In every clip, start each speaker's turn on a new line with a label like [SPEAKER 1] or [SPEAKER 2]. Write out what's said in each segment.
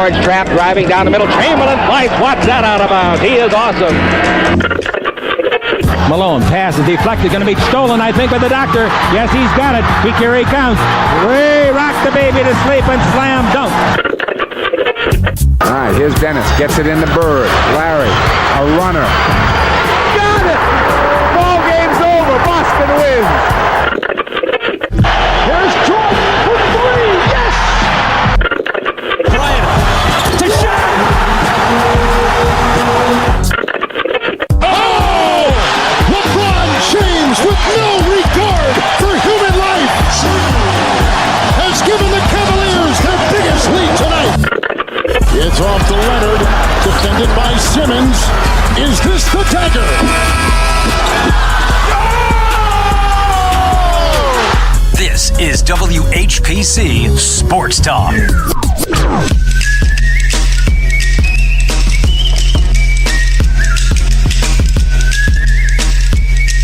[SPEAKER 1] guards trapped, driving down the middle. Chamberlain flies. Watch that out of bounds. He is awesome.
[SPEAKER 2] Malone, pass is deflected, going to be stolen, I think, by the doctor. Yes, he's got it. Here he comes. Ray rocked the baby to sleep and slam dunk.
[SPEAKER 3] All right, here's Dennis. Gets it into Bird. Larry, a runner. Got it! Ball game's over. Boston wins. Here's Jordan for three. Yes!
[SPEAKER 2] Bryant to shot.
[SPEAKER 4] Oh! LeBron James, with no regard for human life, has given the Cavaliers their biggest lead tonight. It's off to Leonard, defended by Simmons. Is this the dagger?
[SPEAKER 5] This is WHPC Sports Talk.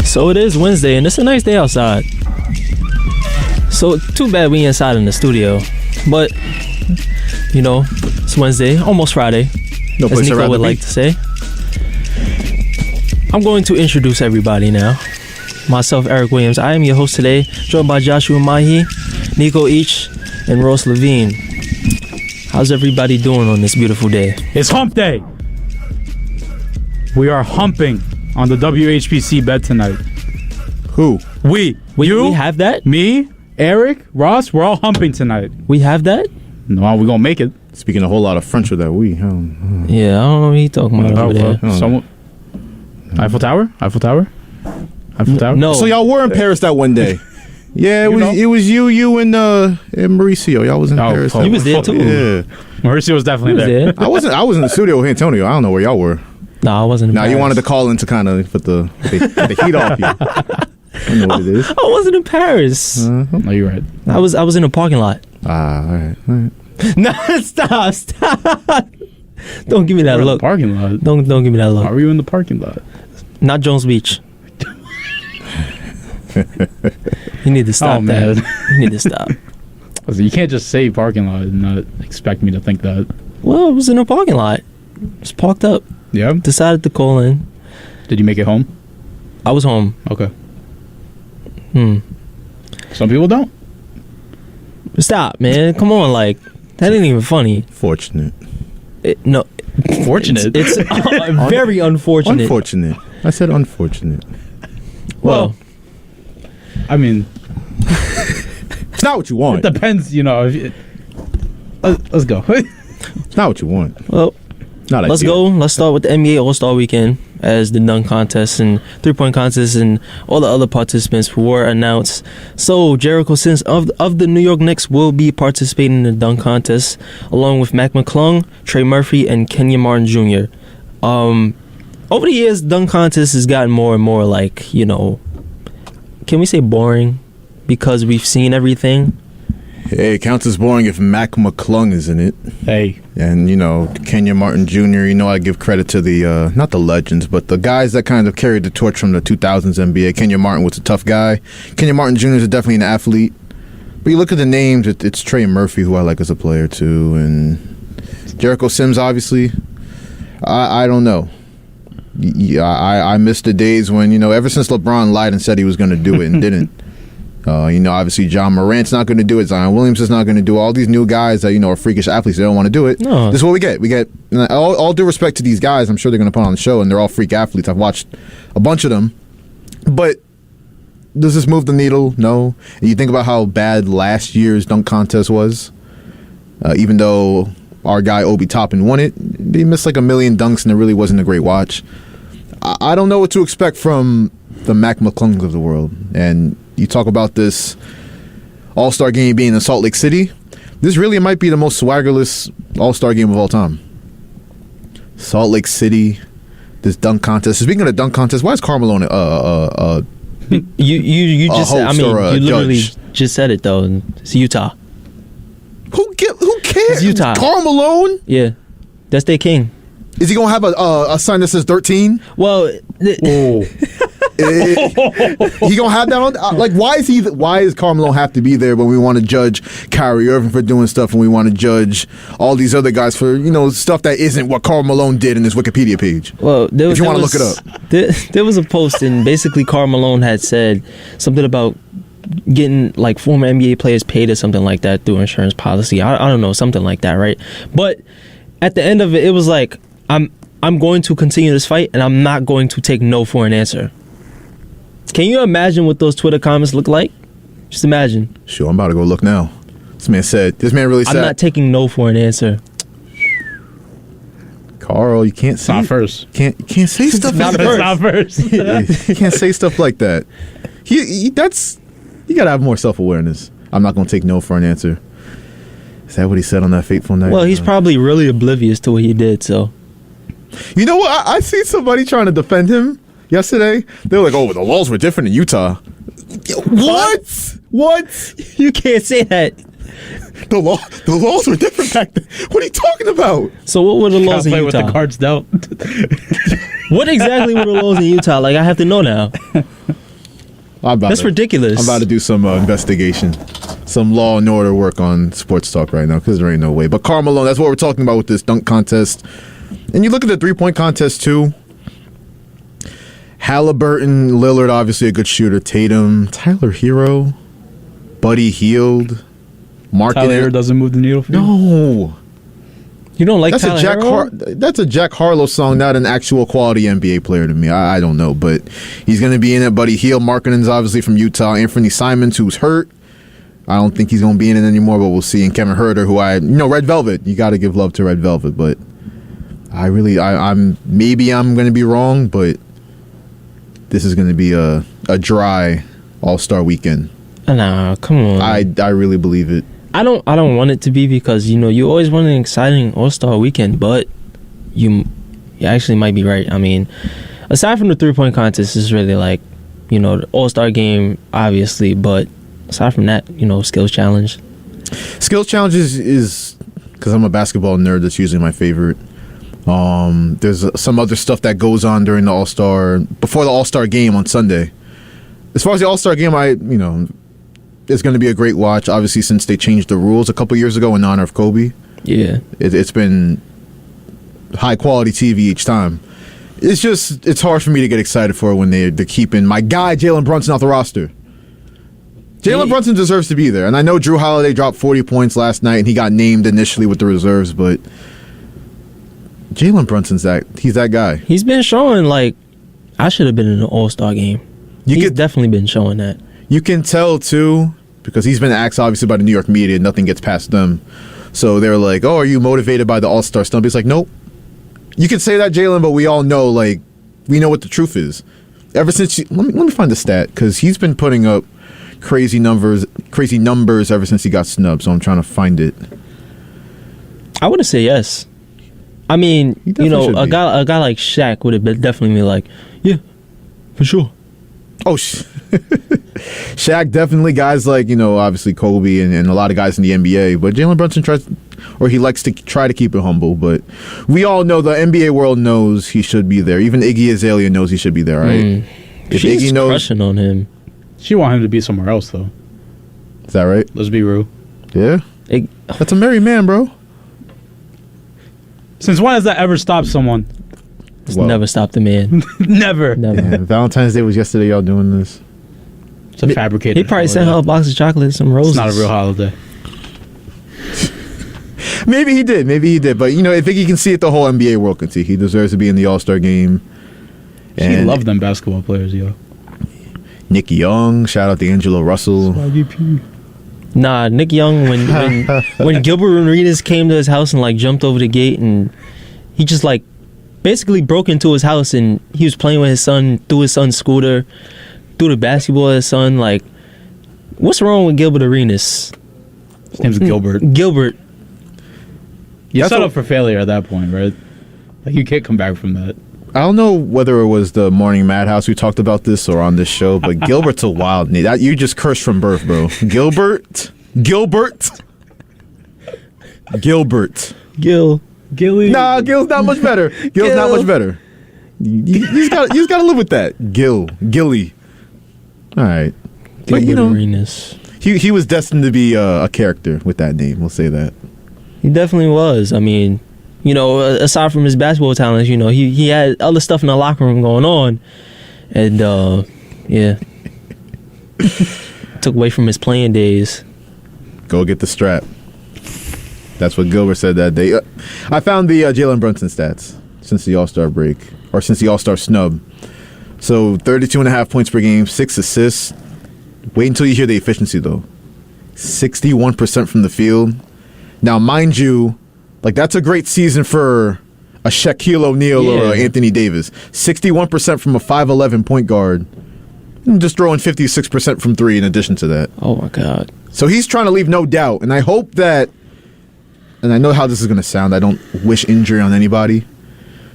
[SPEAKER 6] So it is Wednesday, and it's a nice day outside. So too bad we inside in the studio, but you know, it's Wednesday, almost Friday,
[SPEAKER 7] No
[SPEAKER 6] as
[SPEAKER 7] place
[SPEAKER 6] Nico
[SPEAKER 7] I'd rather
[SPEAKER 6] would
[SPEAKER 7] be.
[SPEAKER 6] like to say. I'm going to introduce everybody now. Myself, Eric Williams. I am your host today, joined by Joshua Mahi, Nico Each, and Ross Levine. How's everybody doing on this beautiful day?
[SPEAKER 7] It's hump day. We are humping on the WHPC bed tonight.
[SPEAKER 8] Who?
[SPEAKER 7] We
[SPEAKER 6] We have that?
[SPEAKER 7] me, Eric, Ross, we're all humping tonight.
[SPEAKER 6] We have that?
[SPEAKER 7] No, we're going to make it.
[SPEAKER 8] Speaking a whole lot of French with that we.
[SPEAKER 6] Yeah, I don't know what he's talking about over there.
[SPEAKER 7] Someone, Eiffel Tower?
[SPEAKER 6] No.
[SPEAKER 8] So y'all were in Paris that one day. Yeah, it was you and Mauricio. Y'all was in Paris.
[SPEAKER 6] You was there too.
[SPEAKER 8] Yeah.
[SPEAKER 7] Mauricio was definitely there.
[SPEAKER 8] I was in the studio with Antonio. I don't know where y'all were.
[SPEAKER 6] No, I wasn't in Paris.
[SPEAKER 8] You wanted to call in to kind of put the heat off you. I know what it is.
[SPEAKER 6] I wasn't in Paris.
[SPEAKER 7] No, you're right.
[SPEAKER 6] I was in a parking lot.
[SPEAKER 8] All right.
[SPEAKER 6] No, stop. Don't give me that
[SPEAKER 7] We're in
[SPEAKER 6] look.
[SPEAKER 7] the parking lot.
[SPEAKER 6] Don't give me that look.
[SPEAKER 7] Why were you in the parking lot?
[SPEAKER 6] Not Jones Beach. You need to stop
[SPEAKER 7] man.
[SPEAKER 6] that. You need to stop.
[SPEAKER 7] Listen, you can't just say parking lot and not expect me to think that.
[SPEAKER 6] Well, I was in a parking lot. Just parked up.
[SPEAKER 7] Yeah?
[SPEAKER 6] Decided to call in.
[SPEAKER 7] Did you make it home?
[SPEAKER 6] I was home.
[SPEAKER 7] Okay.
[SPEAKER 6] Some
[SPEAKER 7] people don't.
[SPEAKER 6] Stop, man. Come on, like, that ain't even funny.
[SPEAKER 8] Fortunate.
[SPEAKER 6] No.
[SPEAKER 7] Fortunate?
[SPEAKER 6] It's very unfortunate.
[SPEAKER 8] Unfortunate. I said unfortunate.
[SPEAKER 6] Well,
[SPEAKER 7] I mean,
[SPEAKER 8] it's not what you want.
[SPEAKER 7] It depends, let's go.
[SPEAKER 8] It's not what you want.
[SPEAKER 6] Well,
[SPEAKER 8] not
[SPEAKER 6] let's
[SPEAKER 8] ideal.
[SPEAKER 6] go. Let's start with the NBA All-Star Weekend, as the dunk contest and three-point contest and all the other participants were announced. So Jericho Sims of the New York Knicks will be participating in the dunk contest, along with Mac McClung, Trey Murphy, and Kenya Martin Jr. Over the years, dunk contest has gotten more and more like, can we say boring? Because we've seen everything.
[SPEAKER 8] Hey, it counts as boring if Mac McClung is in it.
[SPEAKER 7] Hey.
[SPEAKER 8] And, Kenya Martin Jr., I give credit to the, not the legends, but the guys that kind of carried the torch from the 2000s NBA. Kenya Martin was a tough guy. Kenya Martin Jr. is definitely an athlete. But you look at the names, it's Trey Murphy, who I like as a player, too. And Jericho Sims, obviously. I don't know. Yeah, I miss the days when, ever since LeBron lied and said he was going to do it and didn't. Obviously John Morant's not going to do it. Zion Williams is not going to do it. All these new guys that, are freakish athletes, they don't want to do it.
[SPEAKER 6] No.
[SPEAKER 8] This is what we get. We get, all due respect to these guys, I'm sure they're going to put on the show, and they're all freak athletes. I've watched a bunch of them. But does this move the needle? No. And you think about how bad last year's dunk contest was. Even though our guy Obi Toppin won it, they missed like a million dunks, and it really wasn't a great watch. I don't know what to expect from the Mac McClungs of the world. And you talk about this All-Star game being in Salt Lake City. This really might be the most swaggerless All-Star game of all time. Salt Lake City, this dunk contest. Speaking of the dunk contest, why is Carmelo
[SPEAKER 6] you just said, you literally just said it though. It's Utah.
[SPEAKER 8] Who cares?
[SPEAKER 6] It's Utah.
[SPEAKER 8] Karl Malone?
[SPEAKER 6] Yeah, that's their king.
[SPEAKER 8] Is he gonna have a sign that says 13?
[SPEAKER 6] Well,
[SPEAKER 8] He gonna have that on? Like, why is Karl Malone have to be there when we want to judge Kyrie Irving for doing stuff and we want to judge all these other guys for stuff that isn't what Karl Malone did in his Wikipedia page?
[SPEAKER 6] Well, if you want to look it
[SPEAKER 8] up,
[SPEAKER 6] there was a post and basically Karl Malone had said something about getting like former NBA players paid or something like that through insurance policy. I don't know, something like that, right? But at the end of it, it was like I'm going to continue this fight and I'm not going to take no for an answer. Can you imagine what those Twitter comments look like? Just imagine.
[SPEAKER 8] Sure, I'm about to go look now. This man really said,
[SPEAKER 6] I'm not taking no for an answer.
[SPEAKER 8] Carl, you can't say
[SPEAKER 7] not first.
[SPEAKER 8] Can't say stuff like that.
[SPEAKER 7] Not first.
[SPEAKER 8] You can't say stuff like that. You gotta have more self-awareness. I'm not gonna take no for an answer. Is that what he said on that fateful night?
[SPEAKER 6] Well, he's probably really oblivious to what he did, so.
[SPEAKER 8] You know what? I see somebody trying to defend him yesterday. They were like, "Oh, the laws were different in Utah." What?
[SPEAKER 6] You can't say that.
[SPEAKER 8] The laws were different back then. What are you talking about?
[SPEAKER 6] So what were the laws in
[SPEAKER 7] Play
[SPEAKER 6] Utah?
[SPEAKER 7] with the cards dealt.
[SPEAKER 6] What exactly were the laws in Utah? Like, I have to know now. That's ridiculous.
[SPEAKER 8] I'm about to do some investigation, some law and order work on sports talk right now because there ain't no way. But Karl Malone, that's what we're talking about with this dunk contest. And you look at the 3-point contest too. Halliburton, Lillard, obviously a good shooter. Tatum, Tyler Hero, Buddy Hield, Mark.
[SPEAKER 7] Tyler Hero doesn't move the needle for you?
[SPEAKER 8] No.
[SPEAKER 6] You don't like Tyler Hero?
[SPEAKER 8] That's a Jack Harlow song, not an actual quality NBA player to me. I don't know, but he's going to be in it. Buddy Hield, Markkanen's obviously from Utah. Anthony Simons, who's hurt. I don't think he's going to be in it anymore, but we'll see. And Kevin Huerter, who Red Velvet. You got to give love to Red Velvet, but I'm going to be wrong, but this is going to be a dry All-Star weekend.
[SPEAKER 6] Nah, come on.
[SPEAKER 8] I really believe it.
[SPEAKER 6] I don't want it to be because you always want an exciting All-Star weekend, but you actually might be right. I mean, aside from the 3-point contest, is really like the All-Star game, obviously, but aside from that, skills challenge.
[SPEAKER 8] Skills challenge is because I'm a basketball nerd. That's usually my favorite. There's some other stuff that goes on during the All-Star before the All-Star game on Sunday. As far as the All-Star game, it's going to be a great watch, obviously, since they changed the rules a couple years ago in honor of Kobe.
[SPEAKER 6] Yeah.
[SPEAKER 8] It's been high-quality TV each time. It's hard for me to get excited for when they're keeping my guy Jalen Brunson off the roster. Jalen Brunson deserves to be there. And I know Drew Holiday dropped 40 points last night, and he got named initially with the reserves, but Jalen Brunson's he's that guy.
[SPEAKER 6] He's been showing, I should have been in an All-Star game. He's definitely been showing that.
[SPEAKER 8] You can tell, too, because he's been asked, obviously, by the New York media. Nothing gets past them. So they're like, "Oh, are you motivated by the All-Star stuff?" He's like, "Nope." You can say that, Jalen, but we all know, we know what the truth is. Ever since let me find the stat, because he's been putting up crazy numbers ever since he got snubbed. So I'm trying to find it.
[SPEAKER 6] I would have said yes. I mean, a guy like Shaq would have definitely been like, "Yeah, for sure."
[SPEAKER 8] Oh, Shaq definitely. Guys like obviously Kobe and a lot of guys in the NBA, but Jalen Brunson he likes to try to keep it humble. But we all know the NBA world knows he should be there. Even Iggy Azalea knows he should be there, right? If
[SPEAKER 6] She's
[SPEAKER 8] Iggy knows,
[SPEAKER 6] crushing on him.
[SPEAKER 7] She want him to be somewhere else, though.
[SPEAKER 8] Is that right?
[SPEAKER 7] Let's be real.
[SPEAKER 8] Yeah, that's a married man, bro.
[SPEAKER 7] Since when has that ever stopped someone?
[SPEAKER 6] It's never stopped a man.
[SPEAKER 7] Never.
[SPEAKER 8] Yeah, Valentine's Day was yesterday. Y'all doing this?
[SPEAKER 7] It's a fabricated.
[SPEAKER 6] He probably sent her a box of chocolate and some roses.
[SPEAKER 7] It's not a real holiday.
[SPEAKER 8] Maybe he did. But if Iggy can see it, the whole NBA world can see. He deserves to be in the All-Star game.
[SPEAKER 7] She loved them basketball players, yo.
[SPEAKER 8] Nick Young, shout out to Angelo Russell.
[SPEAKER 6] Nah, Nick Young, when Gilbert Arenas came to his house and jumped over the gate and he just basically broke into his house and he was playing with his son, threw his son's scooter, threw the basketball at his son. What's wrong with Gilbert Arenas?
[SPEAKER 7] His name's Gilbert.
[SPEAKER 6] Gilbert.
[SPEAKER 7] You set up for failure at that point, right? You can't come back from that.
[SPEAKER 8] I don't know whether it was the Morning Madhouse who talked about this or on this show, but Gilbert's a wild name. You just cursed from birth, bro. Gilbert.
[SPEAKER 6] Gilly.
[SPEAKER 8] Nah, Gil's not much better. You just gotta live with that. Gilly. All right. But, he was destined to be a character with that name. We'll say that.
[SPEAKER 6] He definitely was. I mean, aside from his basketball talents, he had other stuff in the locker room going on. And, took away from his playing days.
[SPEAKER 8] Go get the strap. That's what Gilbert said that day. I found the Jalen Brunson stats since the All-Star break, or since the All-Star snub. So 32.5 points per game, 6 assists. Wait until you hear the efficiency, though. 61% from the field. Now, mind you, that's a great season for a Shaquille O'Neal or Anthony Davis. 61% from a 5'11 point guard. Just throwing 56% from three in addition to that.
[SPEAKER 6] Oh, my God.
[SPEAKER 8] So he's trying to leave no doubt. And I hope that, and I know how this is going to sound, I don't wish injury on anybody,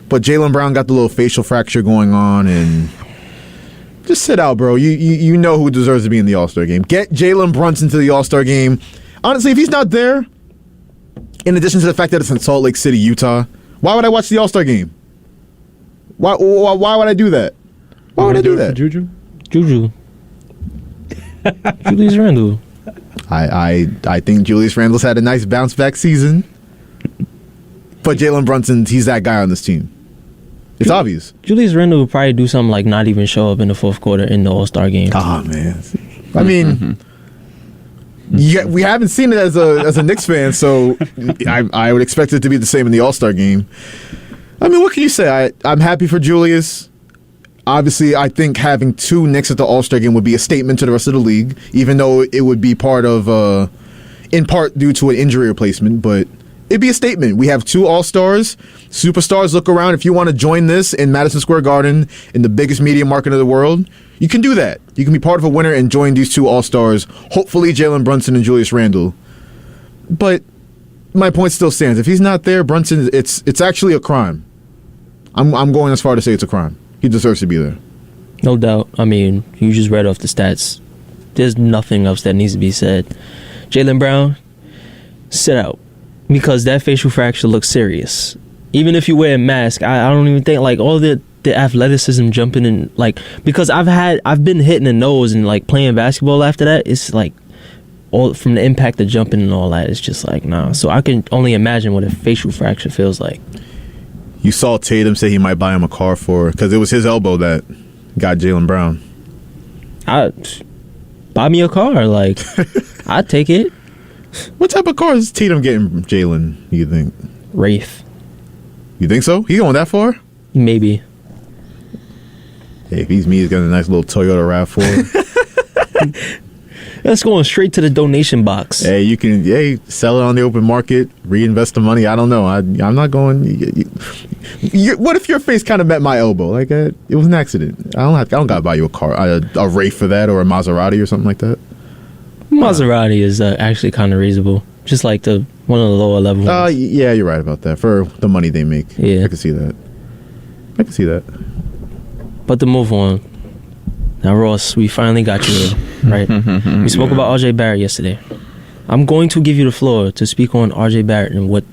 [SPEAKER 8] but Jaylen Brown got the little facial fracture going on, and just sit out, bro. You know who deserves to be in the All-Star game. Get Jalen Brunson to the All-Star game. Honestly, if he's not there, in addition to the fact that it's in Salt Lake City, Utah, why would I watch the All-Star game? Why would I do that? Why would I do that?
[SPEAKER 6] Juju. Julius Randle.
[SPEAKER 8] I think Julius Randle's had a nice bounce back season, but Jalen Brunson, he's that guy on this team. It's obvious.
[SPEAKER 6] Julius Randle would probably do something like not even show up in the fourth quarter in the All-Star game.
[SPEAKER 8] Oh man, I mean, we haven't seen it as a Knicks fan, so I would expect it to be the same in the All-Star game. I mean, what can you say? I'm happy for Julius. Obviously, I think having two Knicks at the All-Star game would be a statement to the rest of the league, even though it would be in part due to an injury replacement, but it'd be a statement. We have two All-Stars. Superstars, look around. If you want to join this in Madison Square Garden, in the biggest media market of the world, you can do that. You can be part of a winner and join these two All-Stars, hopefully Jalen Brunson and Julius Randle. But my point still stands. If he's not there, Brunson, it's actually a crime. I'm going as far to say it's a crime. He deserves to be there.
[SPEAKER 6] No doubt. I mean, you just read off the stats. There's nothing else that needs to be said. Jaylen Brown, sit out. Because that facial fracture looks serious. Even if you wear a mask, I don't even think, all the athleticism jumping in, because I've been hitting the nose and, playing basketball after that, it's, all from the impact of jumping and all that, it's just, nah. So I can only imagine what a facial fracture feels like.
[SPEAKER 8] You saw Tatum say he might buy him a car because it was his elbow that got Jaylen Brown.
[SPEAKER 6] Buy me a car, I'd take it.
[SPEAKER 8] What type of car is Tatum getting Jaylen, you think?
[SPEAKER 6] Wraith.
[SPEAKER 8] You think so? He going that far?
[SPEAKER 6] Maybe.
[SPEAKER 8] Hey, if he's me, he's got a nice little Toyota RAV4.
[SPEAKER 6] That's going straight to the donation box.
[SPEAKER 8] Hey, you can sell it on the open market, reinvest the money. I don't know. I'm not going. What if your face kind of met my elbow? It was an accident. I don't got to buy you a car, a Wraith for that, or a Maserati or something like that.
[SPEAKER 6] Maserati is actually kind of reasonable. Just one of the lower level ones.
[SPEAKER 8] Yeah, you're right about that. For the money they make.
[SPEAKER 6] Yeah.
[SPEAKER 8] I can see that.
[SPEAKER 6] But to move on. Now, Ross, we finally got you in, right? We spoke about RJ Barrett yesterday. I'm going to give you the floor to speak on RJ Barrett and what,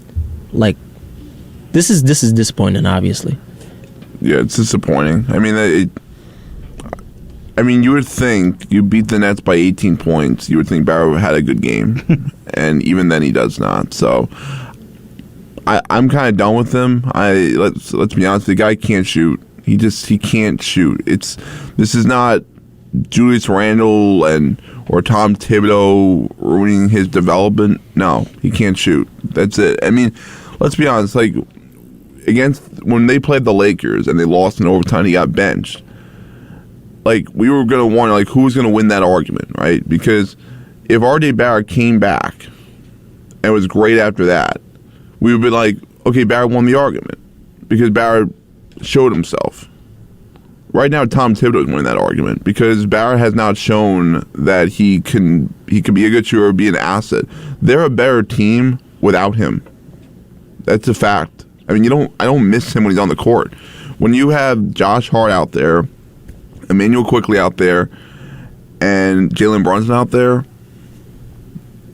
[SPEAKER 6] this is disappointing, obviously.
[SPEAKER 9] Yeah, it's disappointing. I mean, you would think you beat the Nets by 18 points. You would think Barrett had a good game, and even then, he does not. So, I'm kind of done with him. Let's be honest. The guy can't shoot. He can't shoot. This is not Julius Randle or Tom Thibodeau ruining his development. No, he can't shoot. That's it. I mean, let's be honest. When they played the Lakers and they lost in overtime, he got benched. We were gonna wonder who was gonna win that argument, right? Because if RJ Barrett came back and was great after that, we would be like, okay, Barrett won the argument because Barrett showed himself. Right now, Tom Thibodeau is winning that argument because Barrett has not shown that he can be a good shooter or be an asset. They're a better team without him. That's a fact. I mean, I don't miss him when he's on the court. When you have Josh Hart out there, Emmanuel Quickly out there, and Jalen Brunson out there,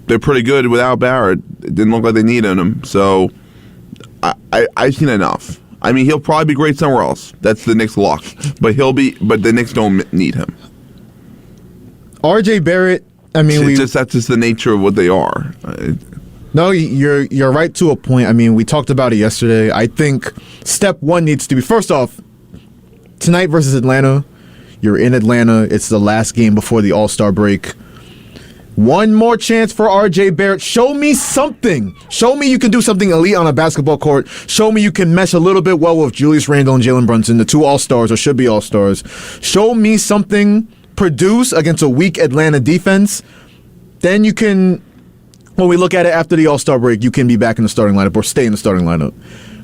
[SPEAKER 9] they're pretty good without Barrett. It didn't look like they needed him. So I've seen enough. I mean, he'll probably be great somewhere else. That's the Knicks' luck. But the Knicks don't need him.
[SPEAKER 8] RJ Barrett, I mean,
[SPEAKER 9] that's just the nature of what they are.
[SPEAKER 8] No, you're right to a point. I mean, we talked about it yesterday. I think step one needs to be, first off, tonight versus Atlanta. You're in Atlanta. It's the last game before the All-Star break. One more chance for RJ Barrett. Show me something. Show me you can do something elite on a basketball court. Show me you can mesh a little bit well with Julius Randle and Jalen Brunson, the two All-Stars or should be All-Stars. Show me something. Produce against a weak Atlanta defense. Then you can, when we look at it after the All-Star break, you can be back in the starting lineup or stay in the starting lineup.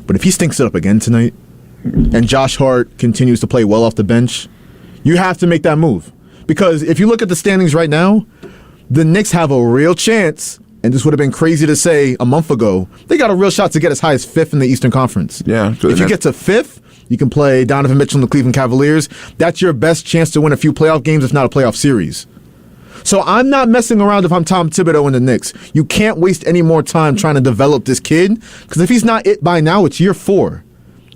[SPEAKER 8] But if he stinks it up again tonight and Josh Hart continues to play well off the bench, you have to make that move. Because if you look at the standings right now, the Knicks have a real chance, and this would have been crazy to say a month ago, they got a real shot to get as high as 5th in the Eastern Conference.
[SPEAKER 9] Yeah.
[SPEAKER 8] If you get to 5th, you can play Donovan Mitchell and the Cleveland Cavaliers. That's your best chance to win a few playoff games, if not a playoff series. So I'm not messing around if I'm Tom Thibodeau in the Knicks. You can't waste any more time trying to develop this kid, because if he's not it by now, it's year 4.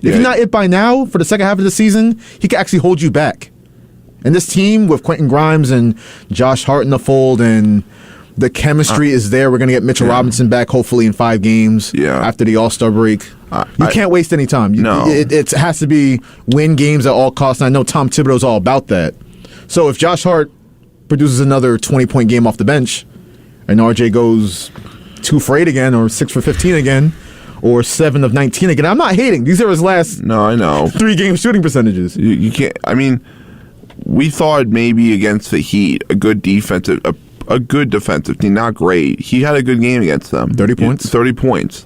[SPEAKER 8] If he's not it by now, for the second half of the season, he can actually hold you back. And this team with Quentin Grimes and Josh Hart in the fold, and the chemistry is there. We're going to get Mitchell Robinson back hopefully in 5 games after the All-Star break. You can't waste any time.
[SPEAKER 9] No.
[SPEAKER 8] It has to be win games at all costs, and I know Tom Thibodeau's all about that. So if Josh Hart produces another 20-point game off the bench and RJ goes 2 for 8 again or 6 for 15 again or 7 of 19 again, I'm not hating. These are his last 3-game shooting percentages.
[SPEAKER 9] You can't. I mean, we thought maybe against the Heat, a good defensive team, not great. He had a good game against them.
[SPEAKER 8] 30 points.
[SPEAKER 9] 30 points.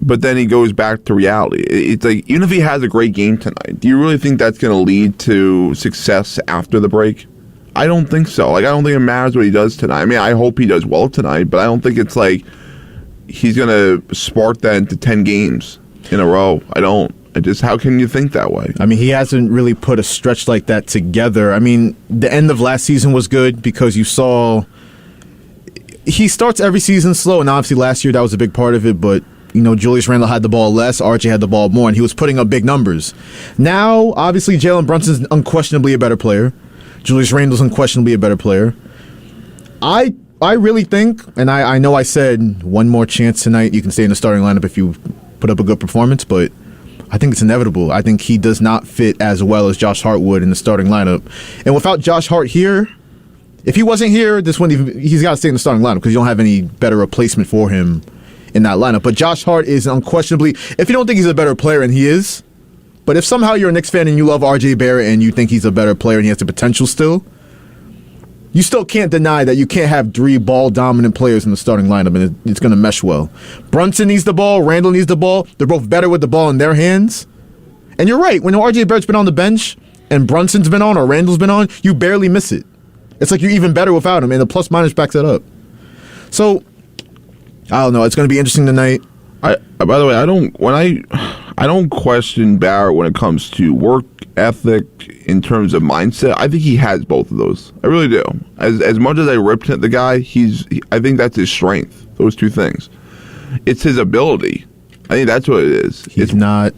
[SPEAKER 9] But then he goes back to reality. It's like, even if he has a great game tonight, do you really think that's going to lead to success after the break? I don't think so. I don't think it matters what he does tonight. I mean, I hope he does well tonight, but I don't think it's like he's going to spark that into 10 games in a row. I don't. How can you think that way?
[SPEAKER 8] I mean, he hasn't really put a stretch like that together. I mean, the end of last season was good because you saw he starts every season slow, and obviously last year that was a big part of it, but Julius Randle had the ball less, RJ had the ball more, and he was putting up big numbers. Now, obviously, Jalen Brunson's unquestionably a better player. Julius Randle's unquestionably a better player. I really think, and I know I said one more chance tonight, you can stay in the starting lineup if you put up a good performance, but I think it's inevitable. I think he does not fit as well as Josh Hart would in the starting lineup. And without Josh Hart here, if he wasn't here, he's got to stay in the starting lineup because you don't have any better replacement for him in that lineup. But Josh Hart is unquestionably, if you don't think he's a better player, and he is, but if somehow you're a Knicks fan and you love RJ Barrett and you think he's a better player and he has the potential still, you still can't deny that you can't have 3 ball-dominant players in the starting lineup, and it's going to mesh well. Brunson needs the ball. Randle needs the ball. They're both better with the ball in their hands. And you're right. When RJ Barrett's been on the bench and Brunson's been on or Randle's been on, you barely miss it. It's like you're even better without him, and the plus-minus backs that up. So, I don't know. It's going to be interesting tonight.
[SPEAKER 9] By the way, I don't question Barrett when it comes to work ethic in terms of mindset. I think he has both of those. I really do. As much as I ripped at the guy, I think that's his strength. Those 2 things. It's his ability. I think that's what it is. He's
[SPEAKER 8] not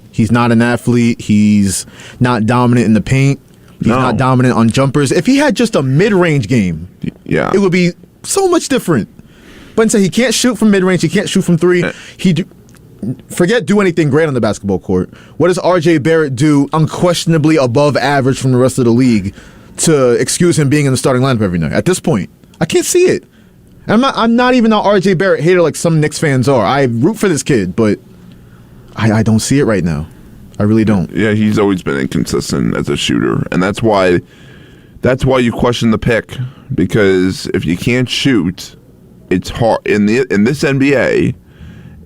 [SPEAKER 8] an athlete. He's not dominant in the paint. He's not dominant on jumpers. If he had just a mid-range game, it would be so much different. But instead, he can't shoot from mid-range. He can't shoot from 3. Forget do anything great on the basketball court. What does RJ Barrett do unquestionably above average from the rest of the league to excuse him being in the starting lineup every night? At this point, I can't see it. I'm not even an RJ Barrett hater like some Knicks fans are. I root for this kid, but I don't see it right now. I really don't.
[SPEAKER 9] Yeah, he's always been inconsistent as a shooter, and that's why you question the pick, because if you can't shoot, it's hard in this NBA.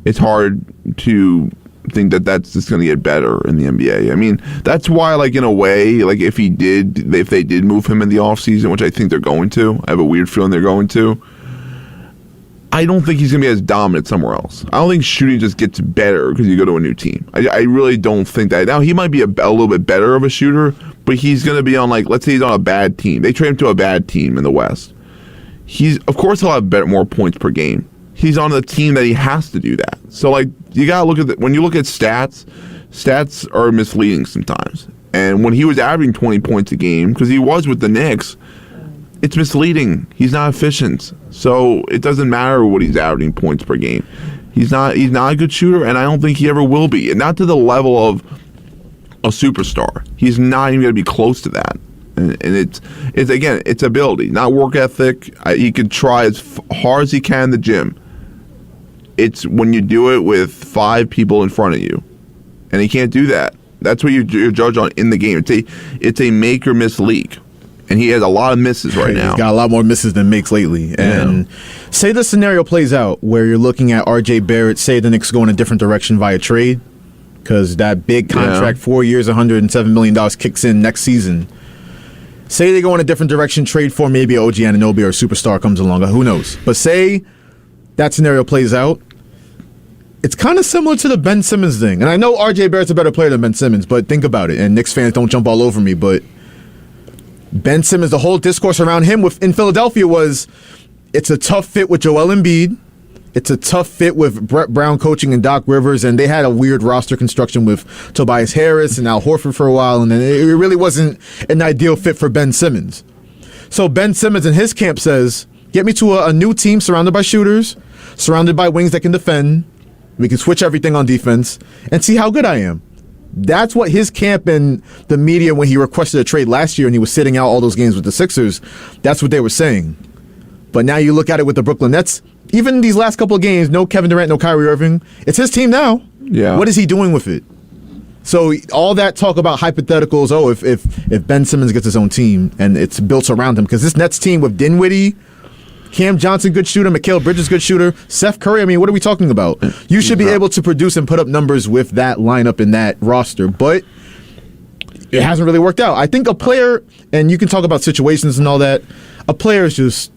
[SPEAKER 9] It's hard to think that that's just going to get better in the NBA. I mean, that's why, in a way, if they did move him in the offseason, which I think they're going to, I have a weird feeling they're going to, I don't think he's going to be as dominant somewhere else. I don't think shooting just gets better because you go to a new team. I really don't think that. Now, he might be a little bit better of a shooter, but he's going to be on, let's say he's on a bad team. They trade him to a bad team in the West. Of course he'll have more points per game. He's on the team that he has to do that. So, you got to look at when you look at stats, stats are misleading sometimes. And when he was averaging 20 points a game, because he was with the Knicks, it's misleading. He's not efficient. So it doesn't matter what he's averaging points per game. He's not a good shooter, and I don't think he ever will be. And not to the level of a superstar. He's not even going to be close to that. And it's ability, not work ethic. He could try as hard as he can in the gym. It's when you do it with 5 people in front of you, and he can't do that. That's what you're judged on in the game. It's a make or miss league, and he has a lot of misses right now.
[SPEAKER 8] He's got a lot more misses than makes lately. And say the scenario plays out where you're looking at RJ Barrett. Say the Knicks go in a different direction via trade, because that big contract, 4 years, $107 million, kicks in next season. Say they go in a different direction, trade for maybe OG Anunoby or a superstar comes along. Who knows? But say that scenario plays out. It's kind of similar to the Ben Simmons thing. And I know RJ Barrett's a better player than Ben Simmons, but think about it. And Knicks fans don't jump all over me, but Ben Simmons, the whole discourse around him in Philadelphia was it's a tough fit with Joel Embiid. It's a tough fit with Brett Brown coaching and Doc Rivers, and they had a weird roster construction with Tobias Harris and Al Horford for a while, and then it really wasn't an ideal fit for Ben Simmons. So Ben Simmons in his camp says, get me to a new team surrounded by shooters, surrounded by wings that can defend. We can switch everything on defense and see how good I am. That's what his camp and the media, when he requested a trade last year and he was sitting out all those games with the Sixers, that's what they were saying. But now you look at it with the Brooklyn Nets, even these last couple of games, no Kevin Durant, no Kyrie Irving. It's his team now.
[SPEAKER 9] Yeah.
[SPEAKER 8] What is he doing with it? So all that talk about hypotheticals, if Ben Simmons gets his own team and it's built around him, because this Nets team with Dinwiddie, Cam Johnson, good shooter, Mikal Bridges, good shooter, Seth Curry, I mean, what are we talking about? You should be able to produce and put up numbers with that lineup in that roster, but it hasn't really worked out. I think a player, and you can talk about situations and all that, a player is just,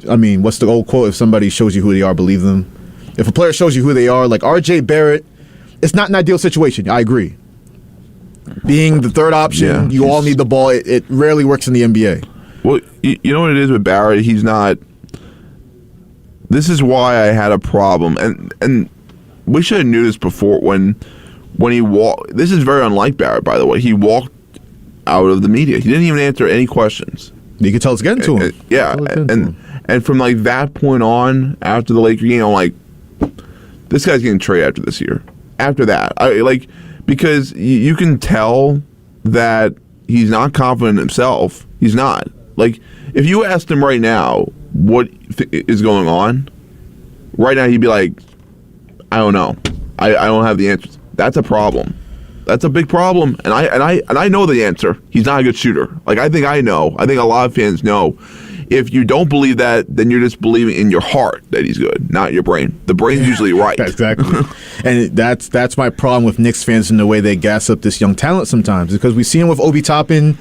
[SPEAKER 8] I mean, what's the old quote? If somebody shows you who they are, believe them. If a player shows you who they are, like RJ Barrett, it's not an ideal situation. I agree. Being the third option, you all need the ball. It rarely works in the NBA.
[SPEAKER 9] Well, you know what it is with Barrett? He's not. This is why I had a problem, and we should have knew this before when he walked. This is very unlike Barrett, by the way. He walked out of the media. He didn't even answer any questions.
[SPEAKER 8] You could tell it's getting to him.
[SPEAKER 9] Yeah, and from like that point on, after the Laker game, I'm like, this guy's getting traded after this year. After that, because you can tell that he's not confident in himself. He's not. Like, if you asked him right now what is going on, right now he'd be like, I don't know. I don't have the answers. That's a problem. That's a big problem. And I know the answer. He's not a good shooter. Like, I think I know. I think a lot of fans know. If you don't believe that, then you're just believing in your heart that he's good, not your brain. The brain's usually right.
[SPEAKER 8] Exactly. And that's my problem with Knicks fans in the way they gas up this young talent sometimes, because we've seen him with Obi Toppin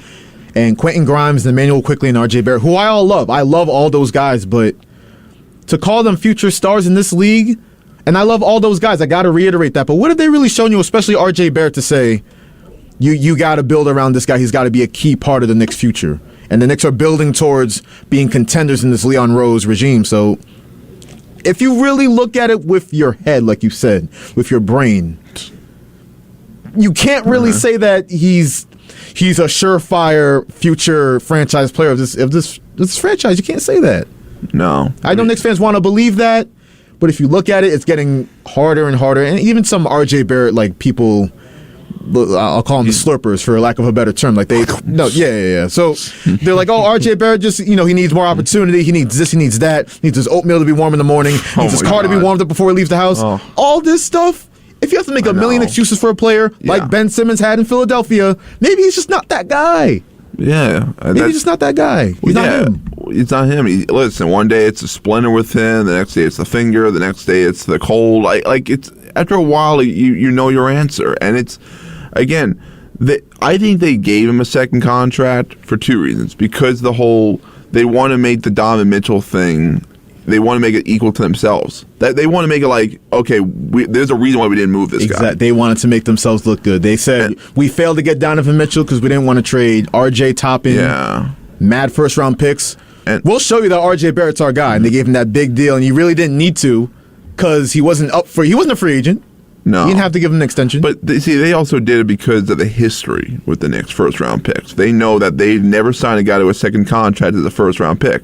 [SPEAKER 8] and Quentin Grimes and Emmanuel Quickley and RJ Barrett, who I all love. I love all those guys, but to call them future stars in this league, and I love all those guys, I got to reiterate that, but what have they really shown you, especially RJ Barrett, to say, you got to build around this guy, he's got to be a key part of the Knicks' future. And the Knicks are building towards being contenders in this Leon Rose regime. So if you really look at it with your head, like you said, with your brain, you can't really say that he's a surefire future franchise player of this franchise. You can't say that.
[SPEAKER 9] No.
[SPEAKER 8] I know Knicks fans want to believe that, but if you look at it, it's getting harder and harder. And even some RJ Barrett, like people, I'll call them the slurpers for lack of a better term. Like So they're like, oh, RJ Barrett just, he needs more opportunity. He needs this, he needs that. He needs his oatmeal to be warm in the morning. He needs his car to be warmed up before he leaves the house. Oh. All this stuff. If you have to make a million excuses for a player like Ben Simmons had in Philadelphia, maybe he's just not that guy.
[SPEAKER 9] Yeah.
[SPEAKER 8] Maybe he's just not that guy. He's not him.
[SPEAKER 9] It's not him. Listen, one day it's a splinter with him. The next day it's the finger. The next day it's the cold. It's after a while you know your answer. And it's, again, I think they gave him a second contract for two reasons. Because they want to make the Donovan Mitchell thing, they want to make it equal to themselves. They want to make it like, okay, there's a reason why we didn't move this guy.
[SPEAKER 8] They wanted to make themselves look good. They said, we failed to get Donovan Mitchell because we didn't want to trade RJ Toppin, mad first-round picks. And we'll show you that RJ Barrett's our guy. And they gave him that big deal, and he really didn't need to because he wasn't a free agent.
[SPEAKER 9] No.
[SPEAKER 8] You didn't have to give him an extension.
[SPEAKER 9] But they also did it because of the history with the Knicks first-round picks. They know that they've never signed a guy to a second contract as a first-round pick.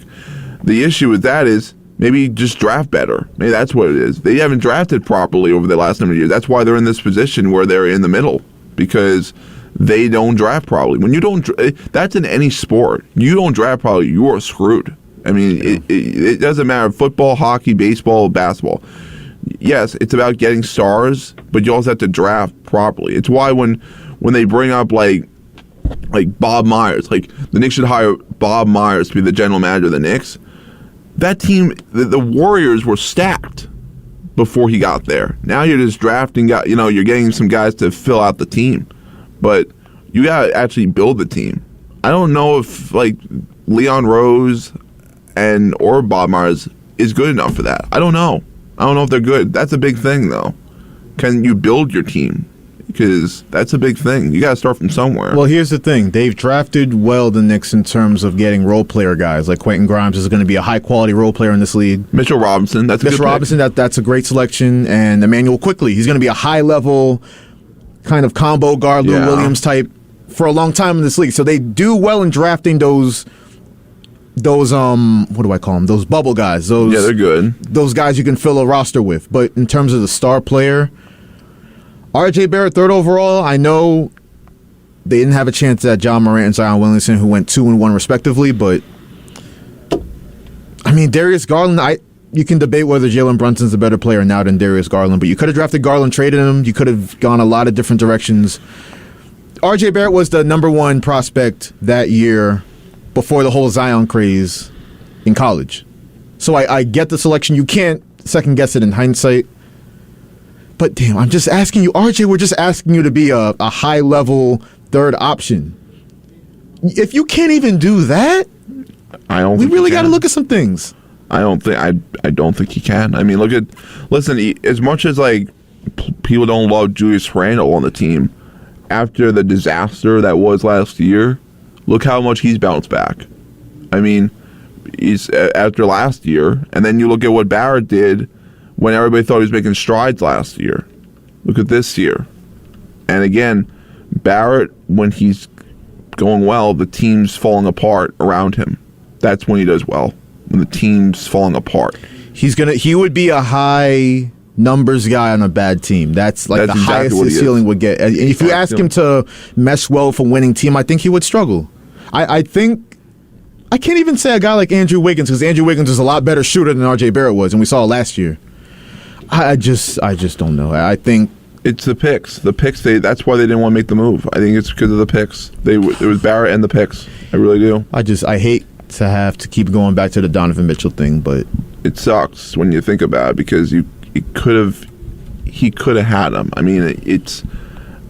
[SPEAKER 9] The issue with that is maybe just draft better. Maybe that's what it is. They haven't drafted properly over the last number of years. That's why they're in this position where they're in the middle, because they don't draft properly. When you don't, that's in any sport. You don't draft properly, you are screwed. I mean, it doesn't matter. Football, hockey, baseball, basketball. Yes, it's about getting stars, but you also have to draft properly. It's why when they bring up like Bob Myers, like the Knicks should hire Bob Myers to be the general manager of the Knicks. That team, the Warriors were stacked before he got there. Now you're just drafting guys, you're getting some guys to fill out the team, but you got to actually build the team. I don't know if like Leon Rose or Bob Myers is good enough for that. I don't know if they're good. That's a big thing, though. Can you build your team? Because that's a big thing. You got to start from somewhere.
[SPEAKER 8] Well, here's the thing. They've drafted well the Knicks in terms of getting role player guys. Like Quentin Grimes is going to be a high-quality role player in this league.
[SPEAKER 9] Mitchell Robinson, that's a good pick.
[SPEAKER 8] That's a great selection. And Emmanuel Quickley, he's going to be a high-level kind of combo guard, Lou Williams type for a long time in this league. So they do well in drafting those what do I call them? Those bubble guys.
[SPEAKER 9] They're good.
[SPEAKER 8] Those guys you can fill a roster with. But in terms of the star player, RJ Barrett, 3rd overall. I know they didn't have a chance at John Morant and Zion Williamson, who went 2 and 1 respectively. But I mean, Darius Garland. You can debate whether Jalen Brunson's a better player now than Darius Garland, but you could have drafted Garland, traded him. You could have gone a lot of different directions. RJ Barrett was the number 1 prospect that year before the whole Zion craze in college. So I get the selection. You can't second guess it in hindsight. But damn, I'm just asking you, RJ, we're just asking you to be a high-level 3rd option. If you can't even do that, we really got to look at some things.
[SPEAKER 9] I don't think he can. I mean, listen, as much as like people don't love Julius Randle on the team, after the disaster that was last year, look how much he's bounced back. I mean, he's after last year, and then you look at what Barrett did when everybody thought he was making strides last year. Look at this year. And again, Barrett, when he's going well, the team's falling apart around him. That's when he does well, when the team's falling apart.
[SPEAKER 8] He would be a high numbers guy on a bad team. That's like the highest his ceiling would get. And if you ask him to mesh well with a winning team, I think he would struggle. I think I can't even say a guy like Andrew Wiggins, because Andrew Wiggins is a lot better shooter than RJ Barrett was, and we saw it last year. I just don't know. I think
[SPEAKER 9] it's the picks. The picks. That's why they didn't want to make the move. I think it's because of the picks. It was Barrett and the picks. I really do.
[SPEAKER 8] I hate to have to keep going back to the Donovan Mitchell thing, but
[SPEAKER 9] it sucks when you think about it, because he could have had him. I mean, it's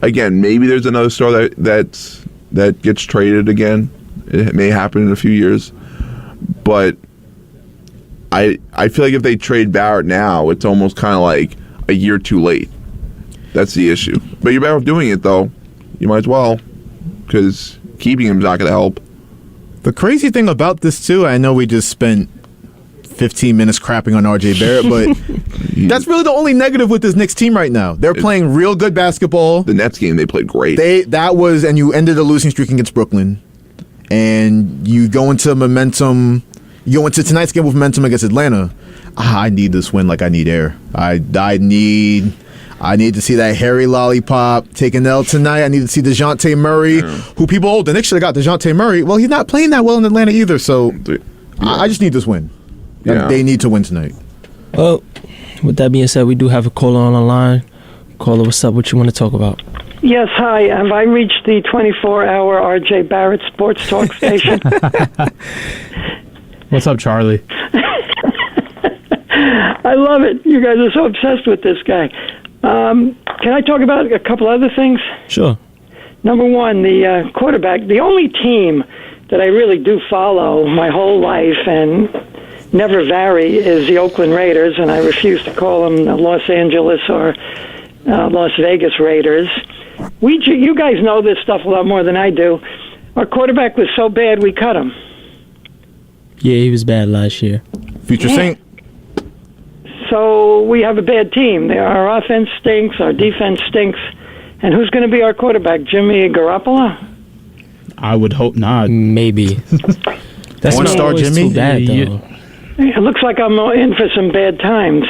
[SPEAKER 9] again, maybe there's another star that gets traded again. It may happen in a few years, but I feel like if they trade Barrett now, it's almost kind of like a year too late. That's the issue. But you're better off doing it, though. You might as well, because keeping him is not going to help.
[SPEAKER 8] The crazy thing about this, too, I know we just spent 15 minutes crapping on RJ Barrett, but that's really the only negative with this Knicks team right now. They're playing real good basketball.
[SPEAKER 9] The Nets game, they played great.
[SPEAKER 8] And you ended a losing streak against Brooklyn, and you go into momentum. You go into tonight's game with momentum against Atlanta. I need this win like I need air. I need to see that hairy lollipop take an L tonight. I need to see DeJounte Murray, who people the Knicks should have got DeJounte Murray. Well, he's not playing that well in Atlanta either, so I just need this win. Yeah. They need to win tonight.
[SPEAKER 6] Well, with that being said, we do have a caller on the line. Caller, what's up? What you want to talk about?
[SPEAKER 10] Yes, hi. Have I reached the 24-hour RJ Barrett Sports Talk station?
[SPEAKER 7] What's up, Charlie?
[SPEAKER 10] I love it. You guys are so obsessed with this guy. Can I talk about a couple other things?
[SPEAKER 6] Sure.
[SPEAKER 10] Number one, the quarterback. The only team that I really do follow my whole life and never vary is the Oakland Raiders, and I refuse to call them the Los Angeles or Las Vegas Raiders. You guys know this stuff a lot more than I do. Our quarterback was so bad we cut him.
[SPEAKER 6] Yeah, he was bad last year.
[SPEAKER 8] Future Saint.
[SPEAKER 10] so we have a bad team. Our offense stinks, our defense stinks. And who's going to be our quarterback? Jimmy Garoppolo?
[SPEAKER 7] I would hope not.
[SPEAKER 6] Maybe. That's
[SPEAKER 8] Porn
[SPEAKER 6] not
[SPEAKER 8] star
[SPEAKER 6] always
[SPEAKER 8] Jimmy?
[SPEAKER 6] too bad, though.
[SPEAKER 10] It looks like I'm in for some bad times.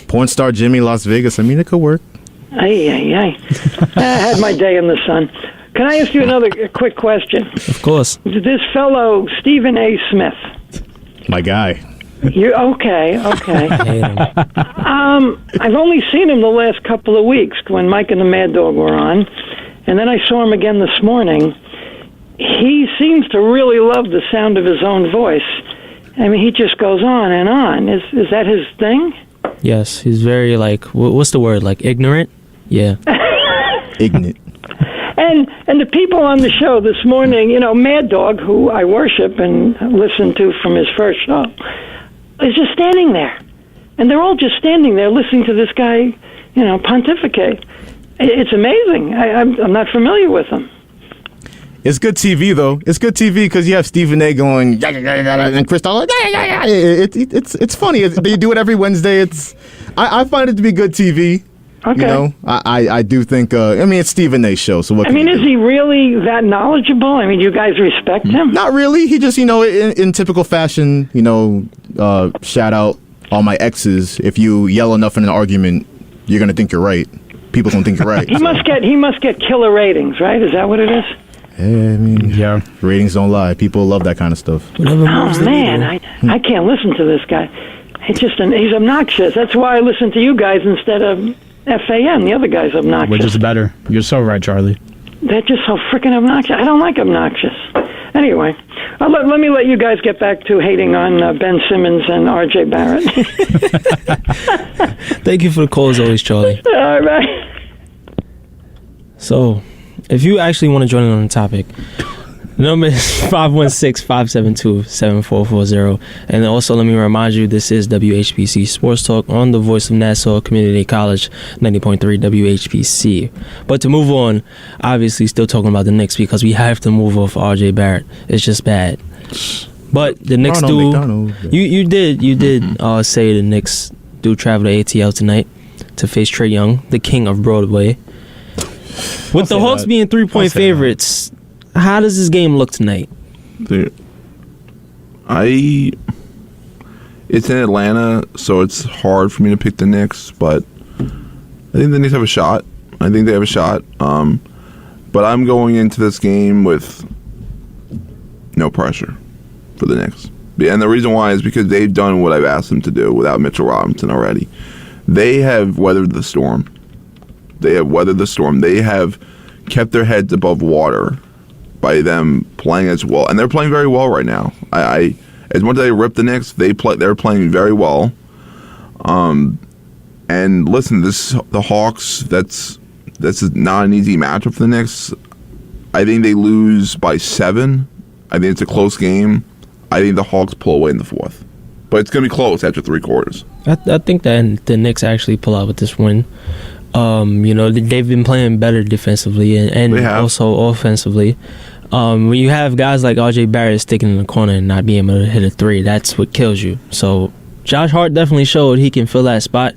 [SPEAKER 8] Porn star Jimmy, Las Vegas. I mean, it could work.
[SPEAKER 10] I had my day in the sun. Can I ask you another quick question?
[SPEAKER 6] Of course.
[SPEAKER 10] This fellow, Stephen A. Smith.
[SPEAKER 8] My guy.
[SPEAKER 10] You okay?
[SPEAKER 6] I hate him.
[SPEAKER 10] I've only seen him the last couple of weeks when Mike and the Mad Dog were on, and then I saw him again this morning. He seems to really love the sound of his own voice. I mean, he just goes on and on. Is that his thing?
[SPEAKER 6] Yes, he's very, like, what's the word? Like, ignorant? Yeah.
[SPEAKER 8] Ignorant.
[SPEAKER 10] And the people on the show this morning, you know, Mad Dog, who I worship and listen to from his first show, is just standing there. And they're all just standing there listening to this guy, you know, pontificate. It's amazing. I'm not familiar with him.
[SPEAKER 8] It's good TV, though. It's good TV because you have Stephen A. going, and Chris Dollar, it's funny. They do it every Wednesday. I find it to be good TV.
[SPEAKER 10] Okay.
[SPEAKER 8] You know, I do think, I mean, it's Stephen A.'s show, so what
[SPEAKER 10] I mean, is he really that knowledgeable? I mean, you guys respect him?
[SPEAKER 8] Not really. He just, you know, in typical fashion, you know, shout out all my exes. If you yell enough in an argument, you're going to think you're right. People don't think you're right.
[SPEAKER 10] He must get killer ratings, right? Is that what it is?
[SPEAKER 8] Yeah, I mean, yeah. Ratings don't lie. People love that kind of stuff.
[SPEAKER 10] Oh, man, I can't listen to this guy. He's obnoxious. That's why I listen to you guys instead of FAN. The other guy's obnoxious.
[SPEAKER 7] Which is better. You're so right, Charlie.
[SPEAKER 10] They're just so freaking obnoxious. I don't like obnoxious. Anyway, let me let you guys get back to hating on Ben Simmons and RJ Barrett.
[SPEAKER 6] Thank you for the call as always, Charlie.
[SPEAKER 10] All right.
[SPEAKER 6] So, if you actually want to join in on the topic, the number is 516-572-7440. And also, let me remind you, this is WHPC Sports Talk on the voice of Nassau Community College, 90.3 WHPC. But to move on, obviously still talking about the Knicks because we have to move off RJ Barrett. It's just bad. But the Knicks you did say the Knicks do travel to ATL tonight to face Trae Young, the king of Broadway. With the Hawks being 3-point favorites, how does this game look tonight?
[SPEAKER 9] Dude, it's in Atlanta, so it's hard for me to pick the Knicks, but I think the Knicks have a shot. I think they have a shot. But I'm going into this game with no pressure for the Knicks. And the reason why is because they've done what I've asked them to do without Mitchell Robinson already. They have weathered the storm. They have kept their heads above water by them playing as well, and they're playing very well right now. I as much as they rip the Knicks, they're playing very well. And listen, the Hawks. That's not an easy matchup for the Knicks. I think they lose by 7. I think it's a close game. I think the Hawks pull away in the 4th, but it's going to be close after 3 quarters.
[SPEAKER 6] I think that the Knicks actually pull out with this win. You know, they've been playing better defensively and also offensively. When you have guys like RJ Barrett sticking in the corner and not being able to hit a 3, that's what kills you. So Josh Hart definitely showed he can fill that spot.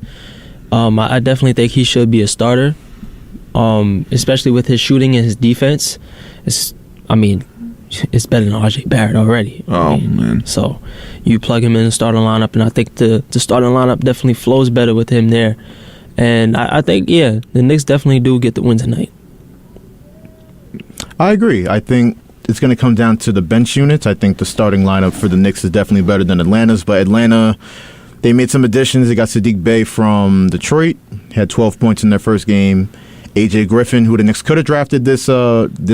[SPEAKER 6] I definitely think he should be a starter, especially with his shooting and his defense. It's better than RJ Barrett already.
[SPEAKER 9] Man.
[SPEAKER 6] So you plug him in the starting lineup, and I think the starting lineup definitely flows better with him there. And I think, the Knicks definitely do get the win tonight.
[SPEAKER 8] I agree. I think it's going to come down to the bench units. I think the starting lineup for the Knicks is definitely better than Atlanta's. But Atlanta, they made some additions. They got Sadiq Bey from Detroit. He had 12 points in their first game. AJ Griffin, who the Knicks could have drafted this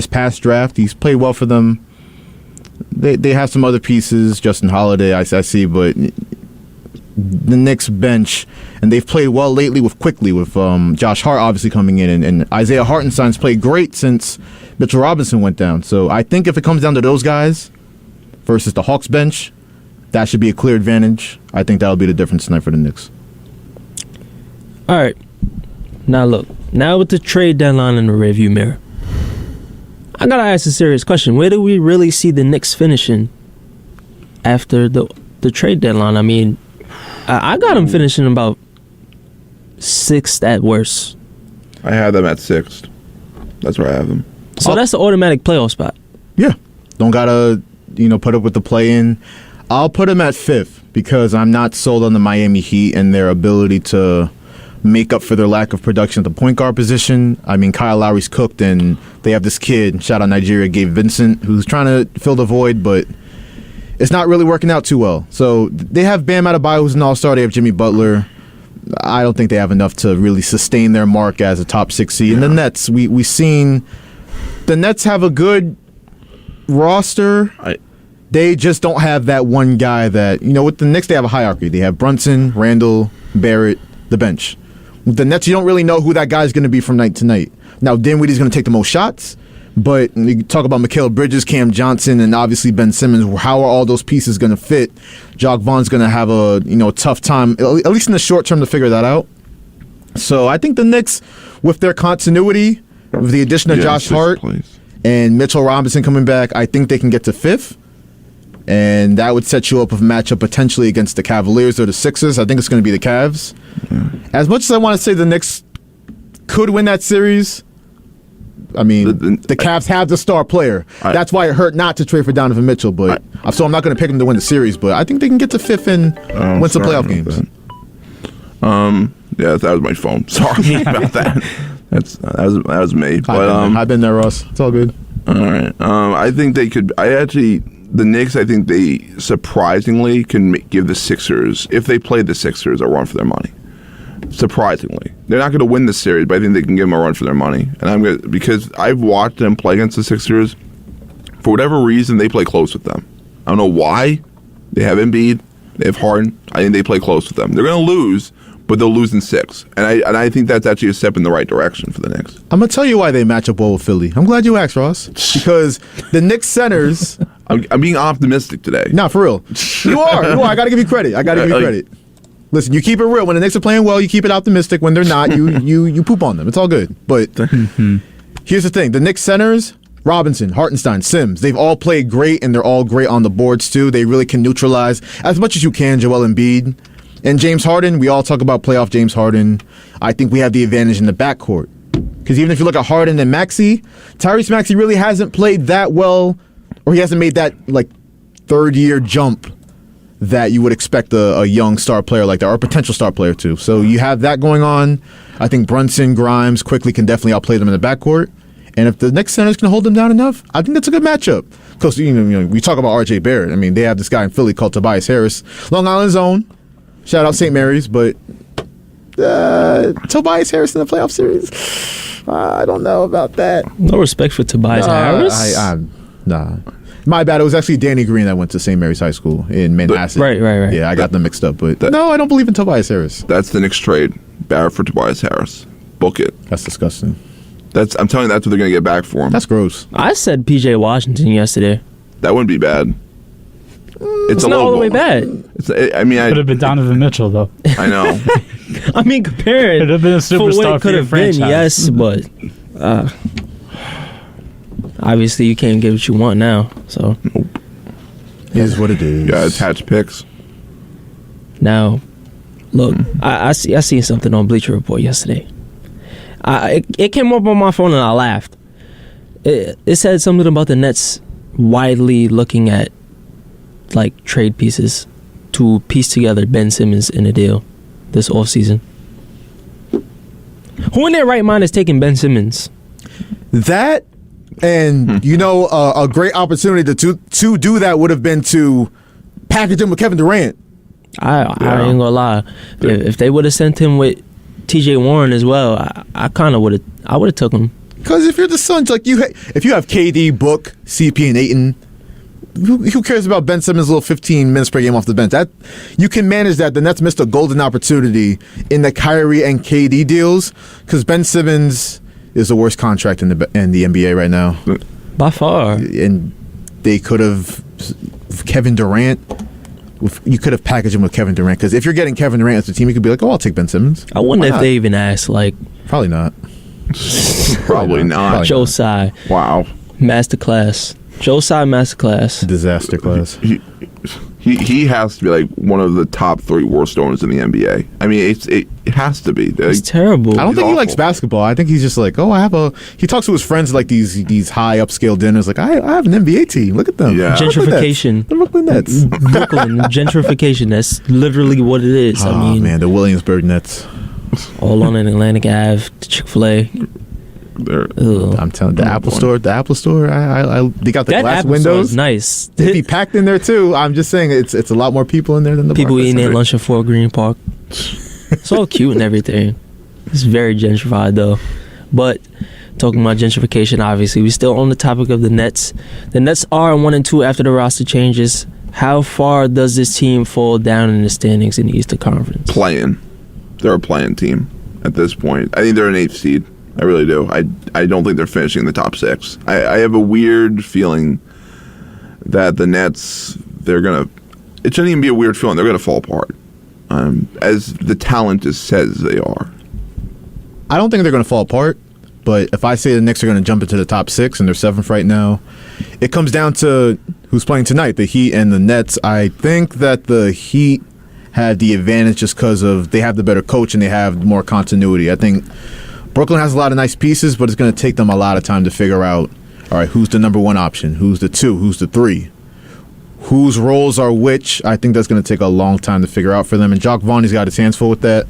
[SPEAKER 8] past draft. He's played well for them. They have some other pieces. Justin Holiday, I see, but the Knicks bench, and they've played well lately with Josh Hart obviously coming in, and Isaiah Hartenstein's played great since Mitchell Robinson went down. So I think if it comes down to those guys versus the Hawks bench, that should be a clear advantage. I think that'll be the difference tonight for the Knicks.
[SPEAKER 6] All right. Now look, with the trade deadline in the rearview mirror, I gotta ask a serious question. Where do we really see the Knicks finishing after the trade deadline? I mean, I got them finishing about 6th at worst.
[SPEAKER 9] I have them at 6th. That's where I have them.
[SPEAKER 6] So that's the automatic playoff spot.
[SPEAKER 8] Yeah. Don't gotta, put up with the play-in. I'll put them at 5th because I'm not sold on the Miami Heat and their ability to make up for their lack of production at the point guard position. I mean, Kyle Lowry's cooked, and they have this kid, shout out Nigeria, Gabe Vincent, who's trying to fill the void, but it's not really working out too well. So they have Bam Adebayo, who's an all-star. They have Jimmy Butler. I don't think they have enough to really sustain their mark as a top 6 seed. And the Nets, we've seen the Nets have a good roster. They just don't have that one guy that, with the Knicks, they have a hierarchy. They have Brunson, Randall, Barrett, the bench. With the Nets, you don't really know who that guy is going to be from night to night. Now, Dinwiddie's going to take the most shots, but you talk about Mikal Bridges, Cam Johnson, and obviously Ben Simmons. How are all those pieces going to fit? Jacque Vaughn's going to have a tough time, at least in the short term, to figure that out. So I think the Knicks, with their continuity, with the addition of Josh Hart and Mitchell Robinson coming back, I think they can get to 5th. And that would set you up with a matchup potentially against the Cavaliers or the Sixers. I think it's going to be the Cavs. As much as I want to say the Knicks could win that series, I mean, the Cavs have the star player. That's why it hurt not to trade for Donovan Mitchell. But so I'm not going to pick them to win the series. But I think they can get to 5th and win some playoff games.
[SPEAKER 9] Yeah, that was my phone. Sorry about that. That was me. But
[SPEAKER 8] I've been there, Ross. It's all good.
[SPEAKER 9] All right. I think they could. The Knicks, I think they surprisingly can give the Sixers, if they play the Sixers, a run for their money. Surprisingly, they're not going to win this series, but I think they can give them a run for their money. And because I've watched them play against the Sixers. For whatever reason, they play close with them. I don't know why. They have Embiid, they have Harden. I think they play close with them. They're going to lose, but they'll lose in 6. And I think that's actually a step in the right direction for the Knicks. I'm
[SPEAKER 8] going to tell you why they match up well with Philly. I'm glad you asked, Ross. Because the Knicks centers...
[SPEAKER 9] I'm being optimistic today.
[SPEAKER 8] Nah, for real. You are. I got to give you credit. Listen, you keep it real. When the Knicks are playing well, you keep it optimistic. When they're not, you poop on them. It's all good. But here's the thing. The Knicks centers, Robinson, Hartenstein, Sims, they've all played great, and they're all great on the boards, too. They really can neutralize, as much as you can, Joel Embiid. And James Harden, we all talk about playoff James Harden. I think we have the advantage in the backcourt. Because even if you look at Harden and Maxey, Tyrese Maxey really hasn't played that well, or he hasn't made that third-year jump that you would expect a young star player like that, or a potential star player too. So you have that going on. I think Brunson, Grimes, Quickly can definitely outplay them in the backcourt. And if the Knicks centers can hold them down enough, I think that's a good matchup. Because we talk about RJ Barrett. I mean, they have this guy in Philly called Tobias Harris, Long Island's own. Shout out St. Mary's, but Tobias Harris in the playoff series, I don't know about that.
[SPEAKER 6] No respect for Tobias Harris.
[SPEAKER 8] Nah. My bad. It was actually Danny Green that went to St. Mary's High School in Manhasset.
[SPEAKER 6] Right.
[SPEAKER 8] Yeah, I got them mixed up. But no, I don't believe in Tobias Harris.
[SPEAKER 9] That's the Knicks trade. Barrett for Tobias Harris. Book it.
[SPEAKER 8] That's disgusting.
[SPEAKER 9] I'm telling you, that's what they're going to get back for him.
[SPEAKER 8] That's gross.
[SPEAKER 6] I said P.J. Washington yesterday.
[SPEAKER 9] That wouldn't be bad.
[SPEAKER 6] It's not all the way bad.
[SPEAKER 7] Could have been Donovan Mitchell, though.
[SPEAKER 9] I know.
[SPEAKER 6] I mean, compared
[SPEAKER 7] could have been a superstar
[SPEAKER 6] for what it could have been, yes, but obviously you can't get what you want now. So
[SPEAKER 9] nope.
[SPEAKER 8] It is what it is.
[SPEAKER 9] You gotta attach picks.
[SPEAKER 6] Now, look, I seen something on Bleacher Report yesterday. It came up on my phone and I laughed. It said something about the Nets widely looking at trade pieces to piece together Ben Simmons in a deal this offseason. Who in their right mind is taking Ben Simmons?
[SPEAKER 8] That, and a great opportunity to do that would have been to package him with Kevin Durant.
[SPEAKER 6] I ain't gonna lie. If they would have sent him with TJ Warren as well, I would have took him. Because
[SPEAKER 8] if you're the Suns, if you have KD, Book, CP, and Ayton, who cares about Ben Simmons' little 15 minutes per game off the bench? That you can manage that. The Nets missed a golden opportunity in the Kyrie and KD deals because Ben Simmons is the worst contract in the NBA right now,
[SPEAKER 6] by far.
[SPEAKER 8] And they could have Kevin Durant. You could have packaged him with Kevin Durant because if you're getting Kevin Durant as the team, you could be like, "Oh, I'll take Ben Simmons."
[SPEAKER 6] I wonder if they even asked.
[SPEAKER 8] Probably not.
[SPEAKER 9] Probably not.
[SPEAKER 6] Joe Tsai.
[SPEAKER 9] Wow.
[SPEAKER 6] Masterclass. Joe Tsai masterclass.
[SPEAKER 8] Disaster class.
[SPEAKER 9] He He has to be like one of the top 3 worst owners in the NBA. I mean, it has to be.
[SPEAKER 6] It's terrible.
[SPEAKER 8] I don't think he likes basketball. I think he's just like, he talks to his friends at like these high upscale dinners. Like, I have an NBA team. Look at them.
[SPEAKER 9] Yeah.
[SPEAKER 6] Gentrification.
[SPEAKER 8] The Brooklyn Nets.
[SPEAKER 6] Brooklyn gentrification. That's literally what it is.
[SPEAKER 8] Oh,
[SPEAKER 6] I mean,
[SPEAKER 8] man, the Williamsburg Nets.
[SPEAKER 6] all on an Atlantic Ave, Chick-fil-A.
[SPEAKER 8] I'm telling you, the Apple Store. They got the
[SPEAKER 6] That
[SPEAKER 8] glass
[SPEAKER 6] Apple
[SPEAKER 8] windows.
[SPEAKER 6] Store is nice.
[SPEAKER 8] They'd be packed in there too. I'm just saying, it's a lot more people in there than the
[SPEAKER 6] People
[SPEAKER 8] Barclays
[SPEAKER 6] eating
[SPEAKER 8] Center.
[SPEAKER 6] their lunch at Fort Greene Park. It's all cute and everything. It's very gentrified though. But talking about gentrification, obviously, we still on the topic of the Nets. The Nets are 1-2 after the roster changes. How far does this team fall down in the standings in the Eastern Conference?
[SPEAKER 9] Playing. They're a playing team at this point. I think they're an 8th seed. I really do. I don't think they're finishing in the top 6. I have a weird feeling that the Nets, it shouldn't even be a weird feeling. They're going to fall apart. As the talent just says they are.
[SPEAKER 8] I don't think they're going to fall apart, but if I say the Knicks are going to jump into the top 6 and they're 7th right now, it comes down to who's playing tonight, the Heat and the Nets. I think that the Heat have the advantage just because they have the better coach and they have more continuity. I think Brooklyn has a lot of nice pieces, but it's going to take them a lot of time to figure out, all right, who's the number 1 option? Who's the 2? Who's the 3? Whose roles are which? I think that's going to take a long time to figure out for them. And Jock Vaughn's got his hands full with that.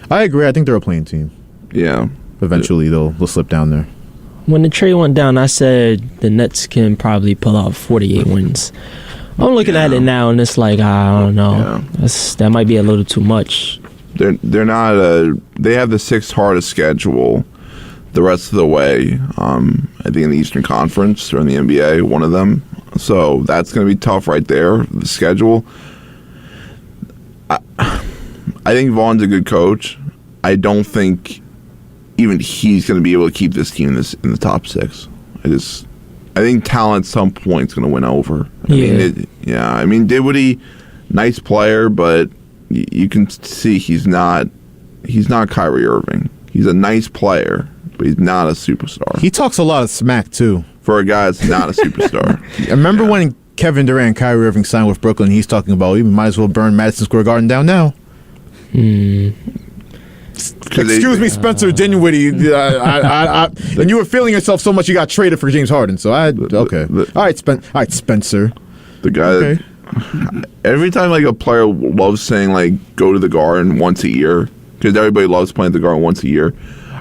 [SPEAKER 8] I agree. I think they're a playing team.
[SPEAKER 9] Yeah.
[SPEAKER 8] Eventually, they'll slip down there.
[SPEAKER 6] When the trade went down, I said the Nets can probably pull out 48 wins. I'm looking at it now, and it's like, I don't know.
[SPEAKER 9] Yeah.
[SPEAKER 6] That might be a little too much.
[SPEAKER 9] They're not they have the 6th hardest schedule the rest of the way. I think in the Eastern Conference or in the NBA, one of them. So that's going to be tough right there, the schedule. I think Vaughn's a good coach. I don't think even he's going to be able to keep this team in the top 6. I think talent at some point is going to win over. I mean, Dinwiddie, nice player, but you can see he's not Kyrie Irving. He's a nice player, but he's not a superstar.
[SPEAKER 8] He talks a lot of smack, too.
[SPEAKER 9] For a guy that's not a superstar.
[SPEAKER 8] I remember when Kevin Durant and Kyrie Irving signed with Brooklyn, he's talking about, we might as well burn Madison Square Garden down now. Excuse me, Spencer Dinwiddie. And you were feeling yourself so much you got traded for James Harden. So okay. All right, Spencer.
[SPEAKER 9] The guy that, every time like a player loves saying like go to the Garden once a year, because everybody loves playing at the Garden once a year.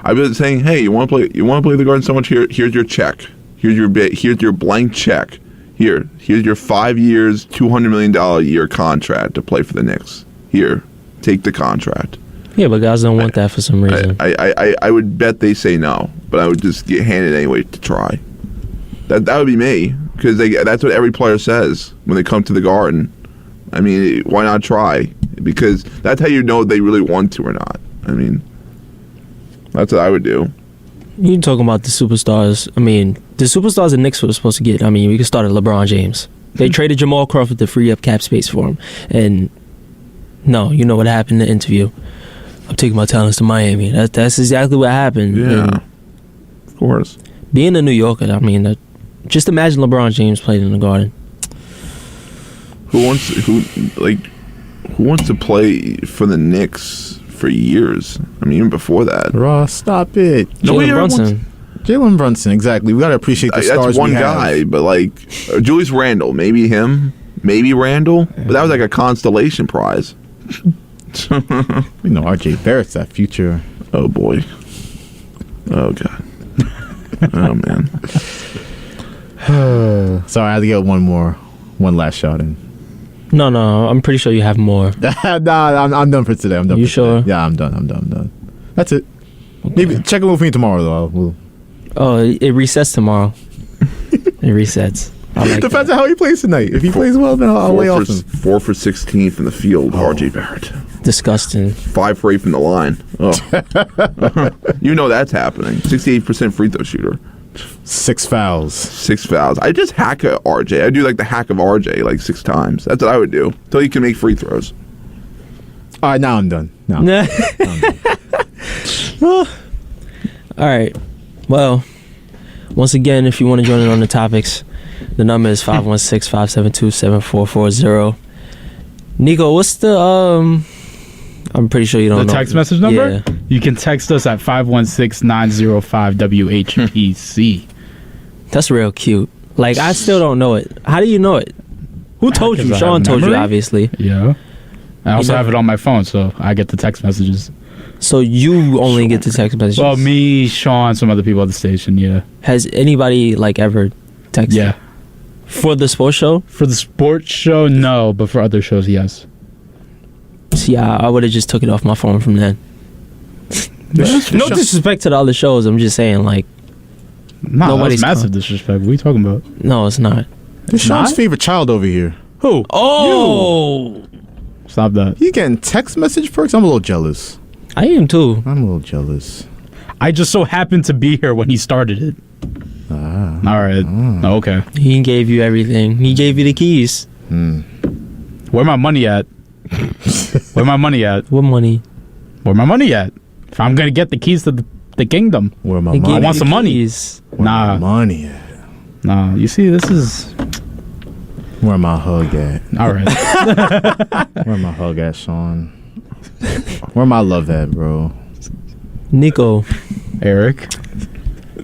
[SPEAKER 9] I've been saying, hey, you want to play the Garden so much? Here's your check. Here's your blank check. Here's your 5 years, $200 million a year contract to play for the Knicks. Here, take the contract.
[SPEAKER 6] Yeah, but guys don't want that for some reason.
[SPEAKER 9] I would bet they say no, but I would just get handed anyway to try. That would be me, because that's what every player says when they come to the Garden. I mean, why not try? Because that's how you know they really want to or not. I mean, that's what I would do.
[SPEAKER 6] You talking about the superstars. I mean, the superstars the Knicks were supposed to get. I mean, we could start at LeBron James. They traded Jamal Crawford to free up cap space for him. And no, you know what happened in the interview. I'm taking my talents to Miami. That's exactly what happened.
[SPEAKER 9] Yeah,
[SPEAKER 6] and
[SPEAKER 9] of course.
[SPEAKER 6] Being a New Yorker, I mean, just imagine LeBron James played in the Garden.
[SPEAKER 9] Who wants to play for the Knicks for years? I mean, even before that.
[SPEAKER 8] Ross, stop it.
[SPEAKER 6] Jalen Brunson.
[SPEAKER 8] Jalen Brunson, exactly. We got to appreciate the stars
[SPEAKER 9] that's one
[SPEAKER 8] we have.
[SPEAKER 9] guy, but like Julius Randle, maybe him, maybe Randle, but that was like a constellation prize.
[SPEAKER 8] You know, RJ Barrett's that future.
[SPEAKER 9] Oh boy. Oh god. Oh man.
[SPEAKER 8] Sorry, I had to get one last shot in.
[SPEAKER 6] No, I'm pretty sure you have more.
[SPEAKER 8] Nah, I'm done for today.
[SPEAKER 6] You sure?
[SPEAKER 8] Today. Yeah, I'm done. That's it. Okay. Maybe check in with me tomorrow though.
[SPEAKER 6] Oh, it resets tomorrow. It resets.
[SPEAKER 8] Depends on how he plays tonight. If he plays well, then I'll lay off him.
[SPEAKER 9] 4 for 16 from the field, RJ Barrett.
[SPEAKER 6] Disgusting.
[SPEAKER 9] 5 for 8 from the line. Oh. You know that's happening. 68% free throw shooter.
[SPEAKER 8] 6 fouls.
[SPEAKER 9] 6 fouls. I just hack a RJ. I do like the hack of RJ like 6 times. That's what I would do. Until he can make free throws.
[SPEAKER 8] All right, now I'm done.
[SPEAKER 6] All right. Well, once again, if you want to join in on the topics, the number is 516-572-7440. Nico, what's the I'm pretty sure you don't know.
[SPEAKER 7] The text message number?
[SPEAKER 6] Yeah.
[SPEAKER 7] You can text us at 516-905-WHPC.
[SPEAKER 6] That's real cute. Like, I still don't know it. How do you know it? Who told you?
[SPEAKER 7] Because I
[SPEAKER 6] Sean
[SPEAKER 7] have
[SPEAKER 6] told you,
[SPEAKER 7] memory.
[SPEAKER 6] obviously.
[SPEAKER 7] Yeah. I also
[SPEAKER 6] know-
[SPEAKER 7] have it on my phone, so I get the text messages.
[SPEAKER 6] So you only get the text messages?
[SPEAKER 7] Well, me, Sean, some other people at the station, yeah.
[SPEAKER 6] Has anybody, like, ever texted?
[SPEAKER 7] Yeah.
[SPEAKER 6] For the sports show?
[SPEAKER 7] For the sports show, no, but for other shows, yes.
[SPEAKER 6] See, I would have just took it off my phone from then. No disrespect to the other shows. I'm just saying, like,
[SPEAKER 7] Nah,
[SPEAKER 6] nobody's
[SPEAKER 7] that's massive disrespect. What are you talking about?
[SPEAKER 6] no, it's not.
[SPEAKER 8] It's Sean's
[SPEAKER 7] Not?
[SPEAKER 8] favorite child over here.
[SPEAKER 7] Who?
[SPEAKER 6] Oh!
[SPEAKER 7] Stop that.
[SPEAKER 8] You getting text message perks? I'm a little jealous.
[SPEAKER 6] I am too.
[SPEAKER 8] I'm a little jealous.
[SPEAKER 7] I just so happened to be here when he started it. All right. Okay.
[SPEAKER 6] He gave you everything. He gave you the keys.
[SPEAKER 7] Where my money at? Where my money at?
[SPEAKER 6] What money?
[SPEAKER 7] Where my money at? If I'm gonna get the keys to the kingdom,
[SPEAKER 8] Where my
[SPEAKER 6] He gave
[SPEAKER 8] money?
[SPEAKER 7] I want
[SPEAKER 6] you
[SPEAKER 7] some
[SPEAKER 6] the
[SPEAKER 7] money.
[SPEAKER 6] keys.
[SPEAKER 8] Where my money at?
[SPEAKER 7] Nah. You see, this is
[SPEAKER 8] Where my hug at?
[SPEAKER 7] all right.
[SPEAKER 8] Where my hug at, Sean? Where my love at, bro?
[SPEAKER 6] Nico.
[SPEAKER 7] Eric,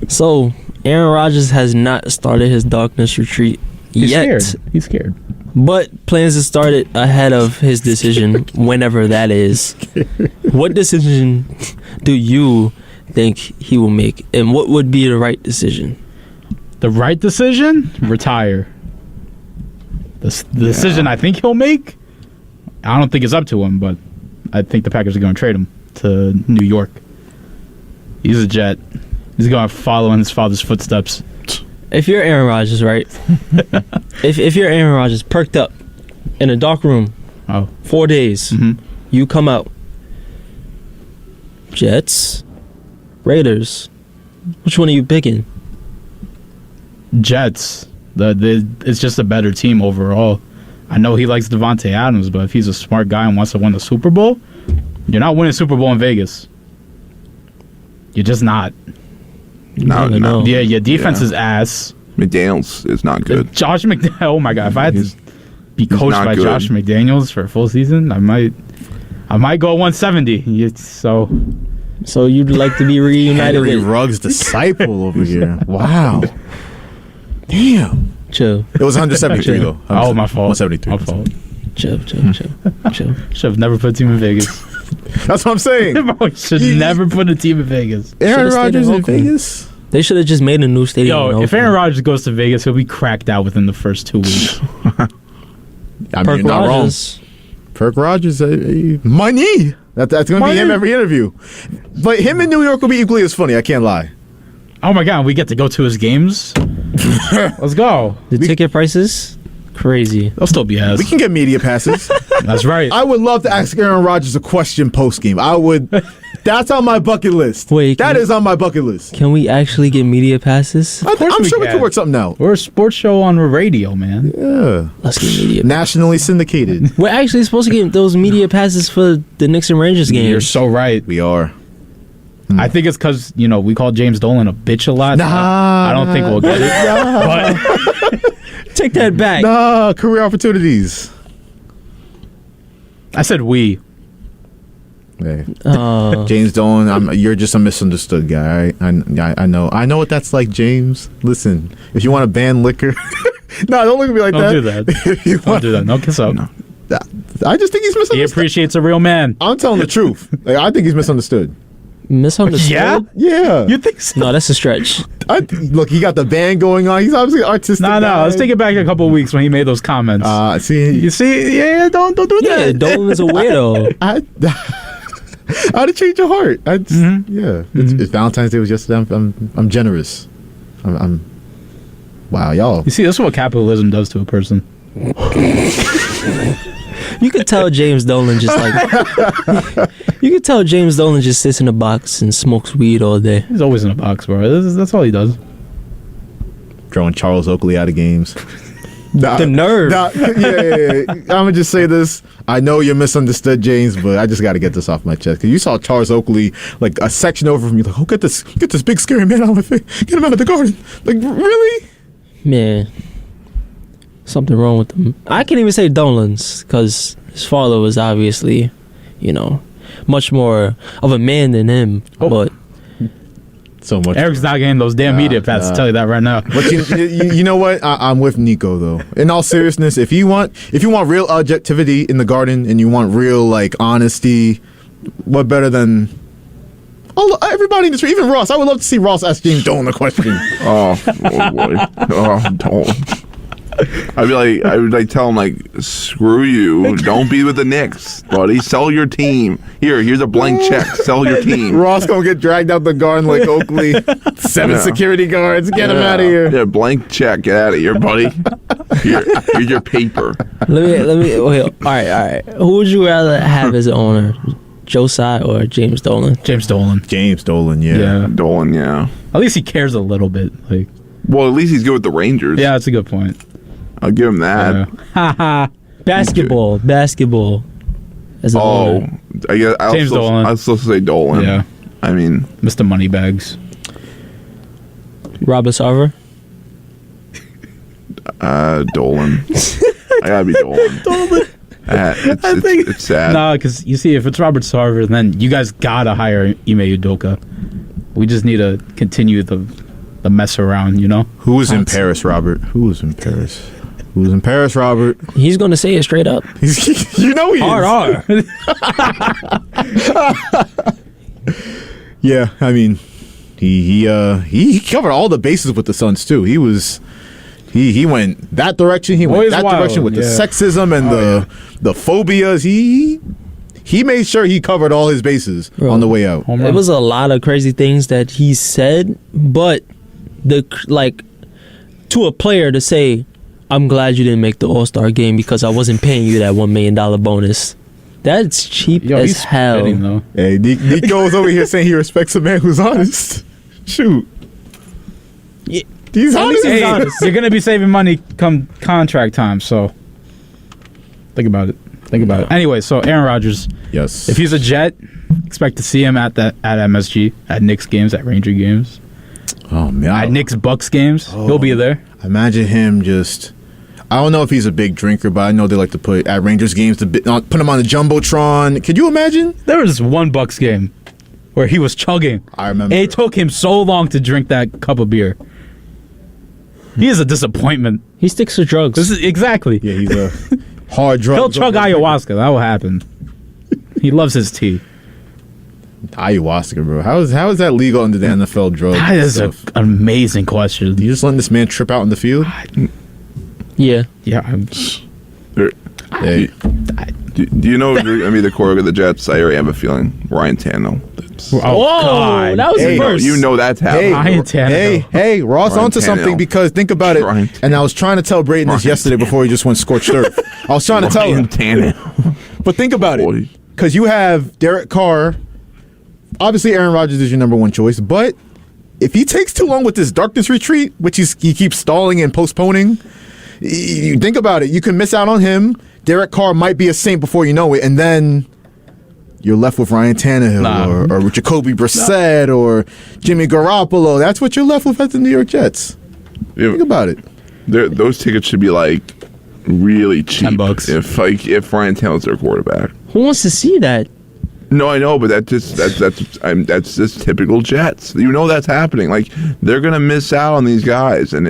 [SPEAKER 6] So, Aaron Rodgers has not started his darkness retreat
[SPEAKER 7] he's
[SPEAKER 6] yet,
[SPEAKER 7] scared. He's scared.
[SPEAKER 6] but plans to start it ahead of his decision, whenever that is. What decision do you think he will make, and what would be the right decision?
[SPEAKER 7] The right decision? Retire. The decision I think he'll make, I don't think it's up to him, but I think the Packers are going to trade him to New York. He's a Jet. He's going to follow in his father's footsteps.
[SPEAKER 6] If you're Aaron Rodgers, right? if you're Aaron Rodgers, perked up in a dark room,
[SPEAKER 7] Oh.
[SPEAKER 6] 4 days, you come out. Jets, Raiders. Which one are you picking?
[SPEAKER 7] Jets. It's just a better team overall. I know he likes Devontae Adams, but if he's a smart guy and wants to win the Super Bowl, you're not winning Super Bowl in Vegas. You're just not.
[SPEAKER 9] No,
[SPEAKER 6] never
[SPEAKER 9] no.
[SPEAKER 6] know.
[SPEAKER 7] Yeah, your defense is ass.
[SPEAKER 9] McDaniels is not good.
[SPEAKER 7] Josh McDaniels. Oh my god! If I had to be coached
[SPEAKER 9] not
[SPEAKER 7] by
[SPEAKER 9] good.
[SPEAKER 7] Josh McDaniels for a full season, I might go 170. So
[SPEAKER 6] So you'd like to be reunited
[SPEAKER 8] Henry
[SPEAKER 6] with
[SPEAKER 8] Ruggs' disciple over here. Wow. Damn.
[SPEAKER 6] Chill,
[SPEAKER 8] It was 173 though.
[SPEAKER 7] oh, my fault.
[SPEAKER 8] 173.
[SPEAKER 7] My fault.
[SPEAKER 6] chill.
[SPEAKER 7] Should have never put a team in Vegas.
[SPEAKER 8] That's what I'm saying.
[SPEAKER 7] Bro, should never put a team in Vegas.
[SPEAKER 8] Aaron
[SPEAKER 6] Should've stayed
[SPEAKER 8] Rodgers
[SPEAKER 6] in
[SPEAKER 8] in
[SPEAKER 6] Oakland.
[SPEAKER 8] Vegas.
[SPEAKER 6] They should have just made a new stadium. in
[SPEAKER 7] Yo, if
[SPEAKER 6] Oakland.
[SPEAKER 7] Aaron Rodgers goes to Vegas, he'll be cracked out within the first 2 weeks.
[SPEAKER 8] I mean,
[SPEAKER 6] Perk
[SPEAKER 8] you're not wrong.
[SPEAKER 6] Rodgers,
[SPEAKER 8] Perk Rodgers, money. That's going to be him every interview. But him in New York will be equally as funny. I can't lie.
[SPEAKER 7] Oh my god, we get to go to his games. Let's go.
[SPEAKER 6] the ticket prices, crazy.
[SPEAKER 7] They'll still be ass.
[SPEAKER 8] We can get media passes.
[SPEAKER 7] That's right.
[SPEAKER 8] I would love to ask Aaron Rodgers a question post game. I would. That's on my bucket list.
[SPEAKER 6] Wait,
[SPEAKER 8] that is on my bucket list.
[SPEAKER 6] Can we actually get media passes?
[SPEAKER 8] I'm
[SPEAKER 7] course we
[SPEAKER 8] sure we
[SPEAKER 7] can.
[SPEAKER 8] could work something out.
[SPEAKER 7] We're a sports show on the radio, man.
[SPEAKER 8] Yeah.
[SPEAKER 6] Let's get media.
[SPEAKER 8] Nationally syndicated.
[SPEAKER 6] We're actually supposed to get those media passes for the Knicks and Rangers games.
[SPEAKER 7] You're so right.
[SPEAKER 8] We are.
[SPEAKER 7] I think it's because, we call James Dolan a bitch a lot.
[SPEAKER 8] Nah.
[SPEAKER 7] I don't think we'll get it. But
[SPEAKER 6] Take that back.
[SPEAKER 8] Nah, career opportunities.
[SPEAKER 7] I said we.
[SPEAKER 8] Hey.
[SPEAKER 6] Oh,
[SPEAKER 8] James Dolan, you're just a misunderstood guy. I know. I know what that's like, James. Listen, if you want to ban liquor, no, don't look at me like
[SPEAKER 7] Don't
[SPEAKER 8] that.
[SPEAKER 7] do that.
[SPEAKER 8] If you
[SPEAKER 7] Don't
[SPEAKER 8] want-
[SPEAKER 7] do that. No kiss up.
[SPEAKER 8] I just think he's
[SPEAKER 7] He
[SPEAKER 8] misunderstood.
[SPEAKER 7] appreciates a real man.
[SPEAKER 8] I'm telling the truth. Like, I think he's misunderstood.
[SPEAKER 6] misunderstood.
[SPEAKER 7] Yeah?
[SPEAKER 8] Yeah.
[SPEAKER 7] You think so?
[SPEAKER 6] No, that's a stretch.
[SPEAKER 8] Look, he got the band going on. He's obviously artistic.
[SPEAKER 7] No.
[SPEAKER 8] guy.
[SPEAKER 7] Let's take it back a couple of weeks when he made those comments.
[SPEAKER 8] See,
[SPEAKER 7] You see? Yeah, don't do
[SPEAKER 6] Yeah,
[SPEAKER 7] that.
[SPEAKER 6] Dolan is a weirdo.
[SPEAKER 8] I'd change your heart.
[SPEAKER 7] Mm-hmm.
[SPEAKER 8] Yeah. It's Valentine's Day was yesterday. I'm generous. I'm. Wow, y'all.
[SPEAKER 7] You see, that's what capitalism does to a person.
[SPEAKER 6] You could tell James Dolan just like you could tell James Dolan just sits in a box and smokes weed all day.
[SPEAKER 7] He's always in a box, bro. That's all he does.
[SPEAKER 8] Throwing Charles Oakley out of games.
[SPEAKER 6] The nerve.
[SPEAKER 8] Yeah. I'm gonna just say this. I know you're misunderstood, James, but I just got to get this off my chest. Cause you saw Charles Oakley like a section over from you, like, oh, get this big scary man out of my face. Get him out of the garden. Like, really?
[SPEAKER 6] Man, something wrong with them. I can't even say Dolan's because his father was obviously, much more of a man than him. But
[SPEAKER 8] so much.
[SPEAKER 7] Eric's not getting those damn media passes. I'll tell you that right now.
[SPEAKER 8] But you know what? I'm with Nico though. In all seriousness, if you want real objectivity in the Garden and you want real like honesty, what better than everybody in this room, even Ross? I would love to see Ross ask James Dolan a question.
[SPEAKER 9] Oh boy. Oh, Dolan. I would tell him like, screw you, don't be with the Knicks, buddy. Sell your team. Here's a blank check. Sell your team.
[SPEAKER 8] Ross gonna get dragged out the Garden like Oakley. 7 security guards. Get him out of here.
[SPEAKER 9] Yeah, blank check. Get out of here, buddy. Here's your paper.
[SPEAKER 6] let me. Wait, all right. Who would you rather have as an owner, Joe Tsai or James Dolan?
[SPEAKER 7] James Dolan.
[SPEAKER 8] James Dolan. Yeah.
[SPEAKER 9] Dolan. Yeah.
[SPEAKER 7] At least he cares a little bit. Like.
[SPEAKER 9] Well, at least he's good with the Rangers.
[SPEAKER 7] Yeah, that's a good point.
[SPEAKER 9] I'll give him that.
[SPEAKER 7] Yeah.
[SPEAKER 6] Basketball. As an owner.
[SPEAKER 9] I guess
[SPEAKER 7] James Dolan.
[SPEAKER 9] I'll still say Dolan.
[SPEAKER 7] Yeah.
[SPEAKER 9] I mean,
[SPEAKER 7] Mr. Moneybags.
[SPEAKER 6] Robert Sarver.
[SPEAKER 9] Dolan. I gotta be Dolan. It's sad.
[SPEAKER 7] No, because you see, if it's Robert Sarver, then you guys gotta hire Ime Udoka. We just need to continue the mess around,
[SPEAKER 8] Who was in Paris, Robert? Who was in Paris? Robert?
[SPEAKER 6] He's gonna say it straight up.
[SPEAKER 8] He is. Yeah, I mean, he covered all the bases with the Suns too. He went that direction. He went that direction with the sexism and the phobias. He made sure he covered all his bases on the way out.
[SPEAKER 6] It was a lot of crazy things that he said, but to a player to say, I'm glad you didn't make the All-Star game because I wasn't paying you that $1 million bonus. That's cheap as hell.
[SPEAKER 8] Hey, Nico's over here saying he respects a man who's honest. Shoot.
[SPEAKER 6] Yeah.
[SPEAKER 8] He's honest.
[SPEAKER 7] Hey, you're going to be saving money come contract time, so think about it. Anyway, so Aaron Rodgers.
[SPEAKER 8] Yes.
[SPEAKER 7] If he's a Jet, expect to see him at MSG, at Knicks games, at Ranger games.
[SPEAKER 8] Oh, man.
[SPEAKER 7] At Knicks Bucks games. He'll be there.
[SPEAKER 8] Imagine him just... I don't know if he's a big drinker, but I know they like to put at Rangers games put him on the jumbotron. Could you imagine?
[SPEAKER 7] There was one Bucks game where he was chugging.
[SPEAKER 8] I remember.
[SPEAKER 7] It took him so long to drink that cup of beer. He is a disappointment.
[SPEAKER 6] He sticks to drugs.
[SPEAKER 7] Exactly.
[SPEAKER 8] Yeah, he's a hard drug.
[SPEAKER 7] He'll chug ayahuasca. That will happen. He loves his tea.
[SPEAKER 8] Ayahuasca, bro. How is that legal under the NFL drug?
[SPEAKER 7] That is an amazing question.
[SPEAKER 8] You just letting this man trip out in the field?
[SPEAKER 6] Yeah.
[SPEAKER 8] Hey.
[SPEAKER 9] Do you know the quarterback of the Jets? I already have a feeling. Ryan Tannehill.
[SPEAKER 6] God. That was the first.
[SPEAKER 9] You know that's happening.
[SPEAKER 7] Ryan Tannehill.
[SPEAKER 8] Hey, Ross,
[SPEAKER 9] Ryan
[SPEAKER 8] onto
[SPEAKER 9] Tannehill.
[SPEAKER 8] something because think about it. And I was trying to tell Brayden this yesterday before he just went scorched earth. I was trying to tell him.
[SPEAKER 9] Tannehill.
[SPEAKER 8] But think about it. Because you have Derek Carr. Obviously, Aaron Rodgers is your number one choice. But if he takes too long with this darkness retreat, which he keeps stalling and postponing, you think about it. You can miss out on him. Derek Carr might be a Saint before you know it. And then you're left with Ryan Tannehill or Jacoby Brissett or Jimmy Garoppolo. That's what you're left with at the New York Jets. Think about it.
[SPEAKER 9] Those tickets should be like really cheap.
[SPEAKER 7] $10
[SPEAKER 9] if Ryan Tannehill's their quarterback.
[SPEAKER 6] Who wants to see that?
[SPEAKER 9] No, I know, but that's just typical Jets. You know that's happening. Like they're gonna miss out on these guys, and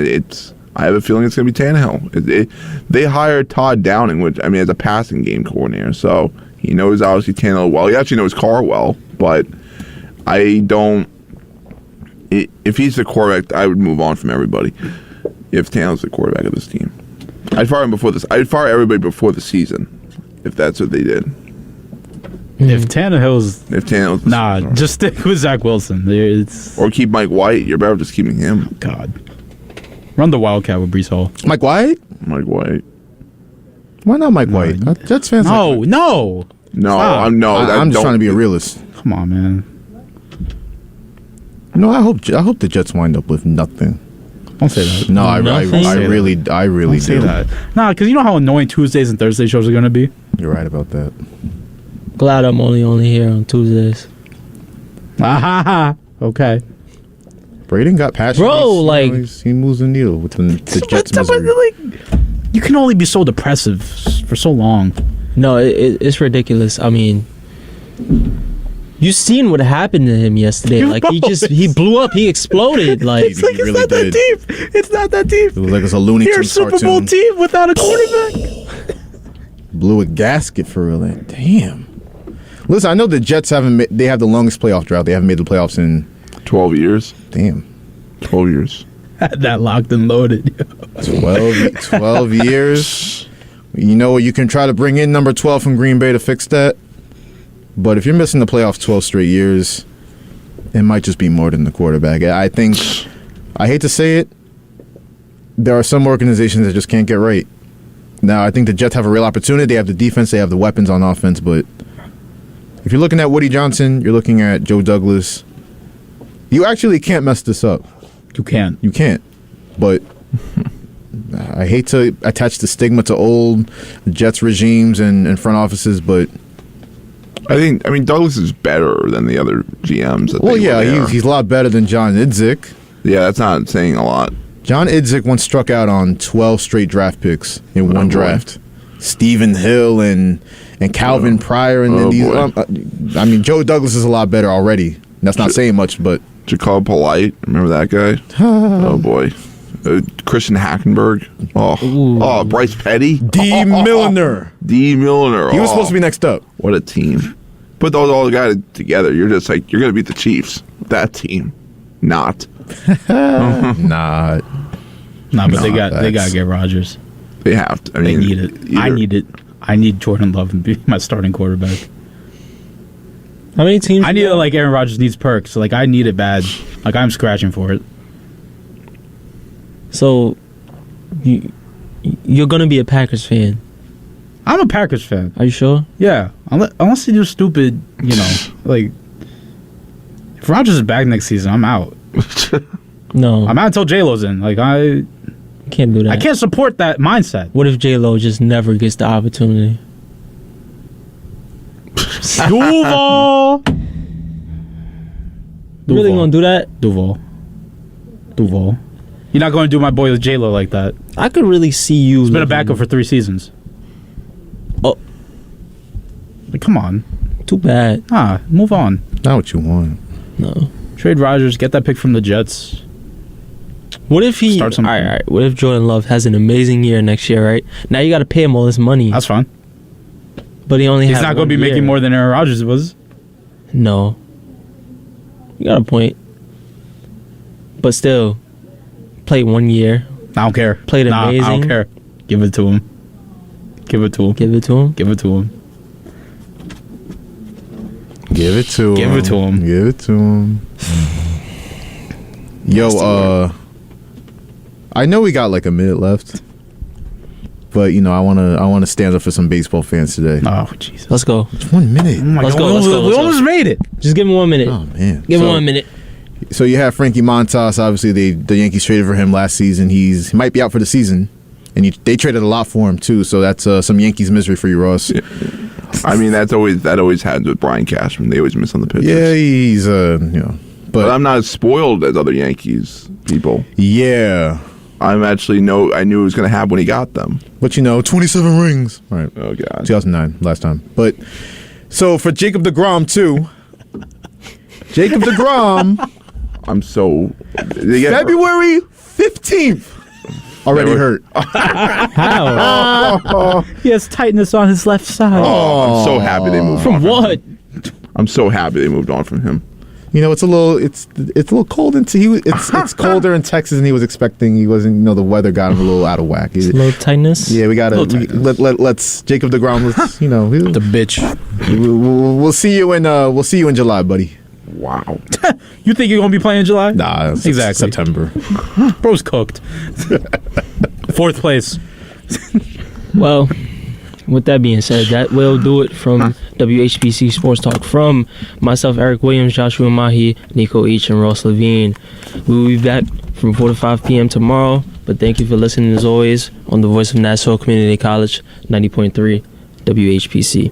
[SPEAKER 9] I have a feeling it's gonna be Tannehill. They hired Todd Downing, which as a passing game coordinator, so he knows obviously Tannehill well. He actually knows Carr well, but I don't. If he's the quarterback, I would move on from everybody. If Tannehill's the quarterback of this team, I'd fire him before this. I'd fire everybody before the season, if that's what they did.
[SPEAKER 7] If Tannehill's
[SPEAKER 9] the
[SPEAKER 7] just stick with Zach Wilson.
[SPEAKER 9] Or keep Mike White. You're better just keeping him.
[SPEAKER 7] God, run the Wildcat with Breece Hall.
[SPEAKER 8] Mike White. Why not Mike White? Jets fans.
[SPEAKER 7] No.
[SPEAKER 8] I'm just trying to be a realist.
[SPEAKER 7] Come on, man.
[SPEAKER 8] No, I hope the Jets wind up with nothing.
[SPEAKER 7] Don't say that.
[SPEAKER 8] No, I really
[SPEAKER 7] Don't say that. Nah, because you know how annoying Tuesdays and Thursday shows are going to be?
[SPEAKER 8] You're right about that.
[SPEAKER 6] Glad I'm only here on Tuesdays.
[SPEAKER 7] Okay.
[SPEAKER 8] Braden got passionate.
[SPEAKER 6] Bro,
[SPEAKER 8] he moves the needle with the Jets misery.
[SPEAKER 7] You can only be so depressive for so long.
[SPEAKER 6] No, it's ridiculous. I mean, you seen what happened to him yesterday. Like he blew up. He exploded. Like
[SPEAKER 7] It's like,
[SPEAKER 8] really
[SPEAKER 7] it's not
[SPEAKER 8] did.
[SPEAKER 7] that deep. It's not that deep.
[SPEAKER 8] It was like it's a Looney
[SPEAKER 7] You're a
[SPEAKER 8] Tunes
[SPEAKER 7] Super Bowl
[SPEAKER 8] cartoon.
[SPEAKER 7] team without a quarterback.
[SPEAKER 8] Blew a gasket for real. Like, damn. Listen, I know the Jets they have the longest playoff drought. They haven't made the playoffs in
[SPEAKER 9] 12 years.
[SPEAKER 8] damn
[SPEAKER 9] 12 years.
[SPEAKER 7] That locked and loaded.
[SPEAKER 8] 12 years. You know, you can try to bring in number 12 from Green Bay to fix that. But if you're missing the playoffs 12 straight years, it might just be more than the quarterback. I think, I hate to say it, there are some organizations that just can't get right. Now, I think the Jets have a real opportunity. They have the defense. They have the weapons on offense. But if you're looking at Woody Johnson, you're looking at Joe Douglas, you actually can't mess this up.
[SPEAKER 7] You can't.
[SPEAKER 8] You can't. But I hate to attach the stigma to old Jets regimes and front offices, but
[SPEAKER 9] I mean, Douglas is better than the other GMs.
[SPEAKER 8] well, yeah, he's a lot better than John Idzik.
[SPEAKER 9] Yeah, that's not saying a lot.
[SPEAKER 8] John Idzik once struck out on 12 straight draft picks in one draft. Stephen Hill and Calvin Pryor and then these. I mean, Joe Douglas is a lot better already. That's not saying much, but
[SPEAKER 9] Jacob Polite, remember that guy? Oh boy, Christian Hackenberg. Oh, Bryce Petty.
[SPEAKER 8] D. Milliner.
[SPEAKER 9] D. Milliner.
[SPEAKER 8] He was supposed to be next up.
[SPEAKER 9] What a team! Put those all guys together, you're just like you're gonna beat the Chiefs. That team, not.
[SPEAKER 8] Nah,
[SPEAKER 7] but they got to get Rodgers.
[SPEAKER 9] They have to. I mean,
[SPEAKER 7] They need it. I need it. I need Jordan Love to be my starting quarterback.
[SPEAKER 6] how many teams?
[SPEAKER 7] I need it like Aaron Rodgers needs perks. Like I need it bad. Like I'm scratching for it.
[SPEAKER 6] So you're gonna be a Packers fan?
[SPEAKER 7] I'm a Packers fan.
[SPEAKER 6] Are you sure?
[SPEAKER 7] Yeah, unless they do stupid, like if Rodgers is back next season, I'm out.
[SPEAKER 6] No,
[SPEAKER 7] I'm out until J-Lo's in. Like I
[SPEAKER 6] can't do that.
[SPEAKER 7] I can't support that mindset.
[SPEAKER 6] What if J-Lo just never gets the opportunity?
[SPEAKER 7] Duval.
[SPEAKER 6] You really gonna do that?
[SPEAKER 7] Duval. You're not going to do my boy with J-Lo like that.
[SPEAKER 6] I could really see you.
[SPEAKER 7] He's been a backup for 3 seasons.
[SPEAKER 6] Oh,
[SPEAKER 7] like, come on.
[SPEAKER 6] too bad.
[SPEAKER 7] Move on.
[SPEAKER 8] not what you want.
[SPEAKER 6] No.
[SPEAKER 7] Trade Rodgers. Get that pick from the Jets.
[SPEAKER 6] What if he?
[SPEAKER 7] Start
[SPEAKER 6] All right. What if Jordan Love has an amazing year next year? Right now, you got to pay him all this money.
[SPEAKER 7] That's fine.
[SPEAKER 6] But he only.
[SPEAKER 7] He's not going to be making more than Aaron Rodgers was.
[SPEAKER 6] No. You got a point. But still, played 1 year.
[SPEAKER 7] I don't care.
[SPEAKER 6] Played amazing.
[SPEAKER 7] I don't care. Give it to him. Give it to him.
[SPEAKER 6] Give it to him.
[SPEAKER 7] Give it to him.
[SPEAKER 8] Give it to him.
[SPEAKER 7] Give it to him.
[SPEAKER 8] Give it to him. Yo, I know we got like a minute left, but I wanna stand up for some baseball fans today.
[SPEAKER 7] Oh Jesus!
[SPEAKER 6] Let's go.
[SPEAKER 8] It's 1 minute.
[SPEAKER 7] Oh my
[SPEAKER 6] Let's
[SPEAKER 7] God,
[SPEAKER 6] go.
[SPEAKER 7] we almost made it.
[SPEAKER 6] Just give him 1 minute.
[SPEAKER 8] Oh man.
[SPEAKER 6] Give him 1 minute.
[SPEAKER 8] So you have Frankie Montas. Obviously, the Yankees traded for him last season. He might be out for the season, and they traded a lot for him too. So that's some Yankees misery for you, Ross.
[SPEAKER 9] Yeah. I mean, that always happens with Brian Cashman. They always miss on the pitches.
[SPEAKER 8] Yeah, he's
[SPEAKER 9] but I'm not as spoiled as other Yankees people.
[SPEAKER 8] Yeah,
[SPEAKER 9] I knew it was going to happen when he got them.
[SPEAKER 8] But 27 rings. All right.
[SPEAKER 9] Oh God.
[SPEAKER 8] 2009 last time. But so for Jacob deGrom too. Jacob deGrom.
[SPEAKER 9] I'm so
[SPEAKER 8] February 15th. Already hurt.
[SPEAKER 6] How?
[SPEAKER 7] He has tightness on his left side.
[SPEAKER 9] I'm so happy they moved on
[SPEAKER 6] From what?
[SPEAKER 9] I'm so happy they moved on from him.
[SPEAKER 8] It's a little cold it's colder in Texas than he was expecting. He wasn't, the weather got him a little out of whack.
[SPEAKER 6] A little tightness.
[SPEAKER 8] Yeah, we gotta let's Jacob deGrom. Let's
[SPEAKER 7] The bitch.
[SPEAKER 8] We'll see you in July, buddy.
[SPEAKER 9] Wow.
[SPEAKER 7] You think you're gonna be playing in July?
[SPEAKER 8] Nah,
[SPEAKER 7] Exactly.
[SPEAKER 8] September.
[SPEAKER 7] Bro's cooked. 4th place.
[SPEAKER 6] Well, with that being said, that will do it from WHPC Sports Talk. From myself, Eric Williams, Joshua Mahi, Nico Each, and Ross Levine. We will be back from 4 to 5 p.m. tomorrow. But thank you for listening as always on the voice of Nassau Community College, 90.3 WHPC.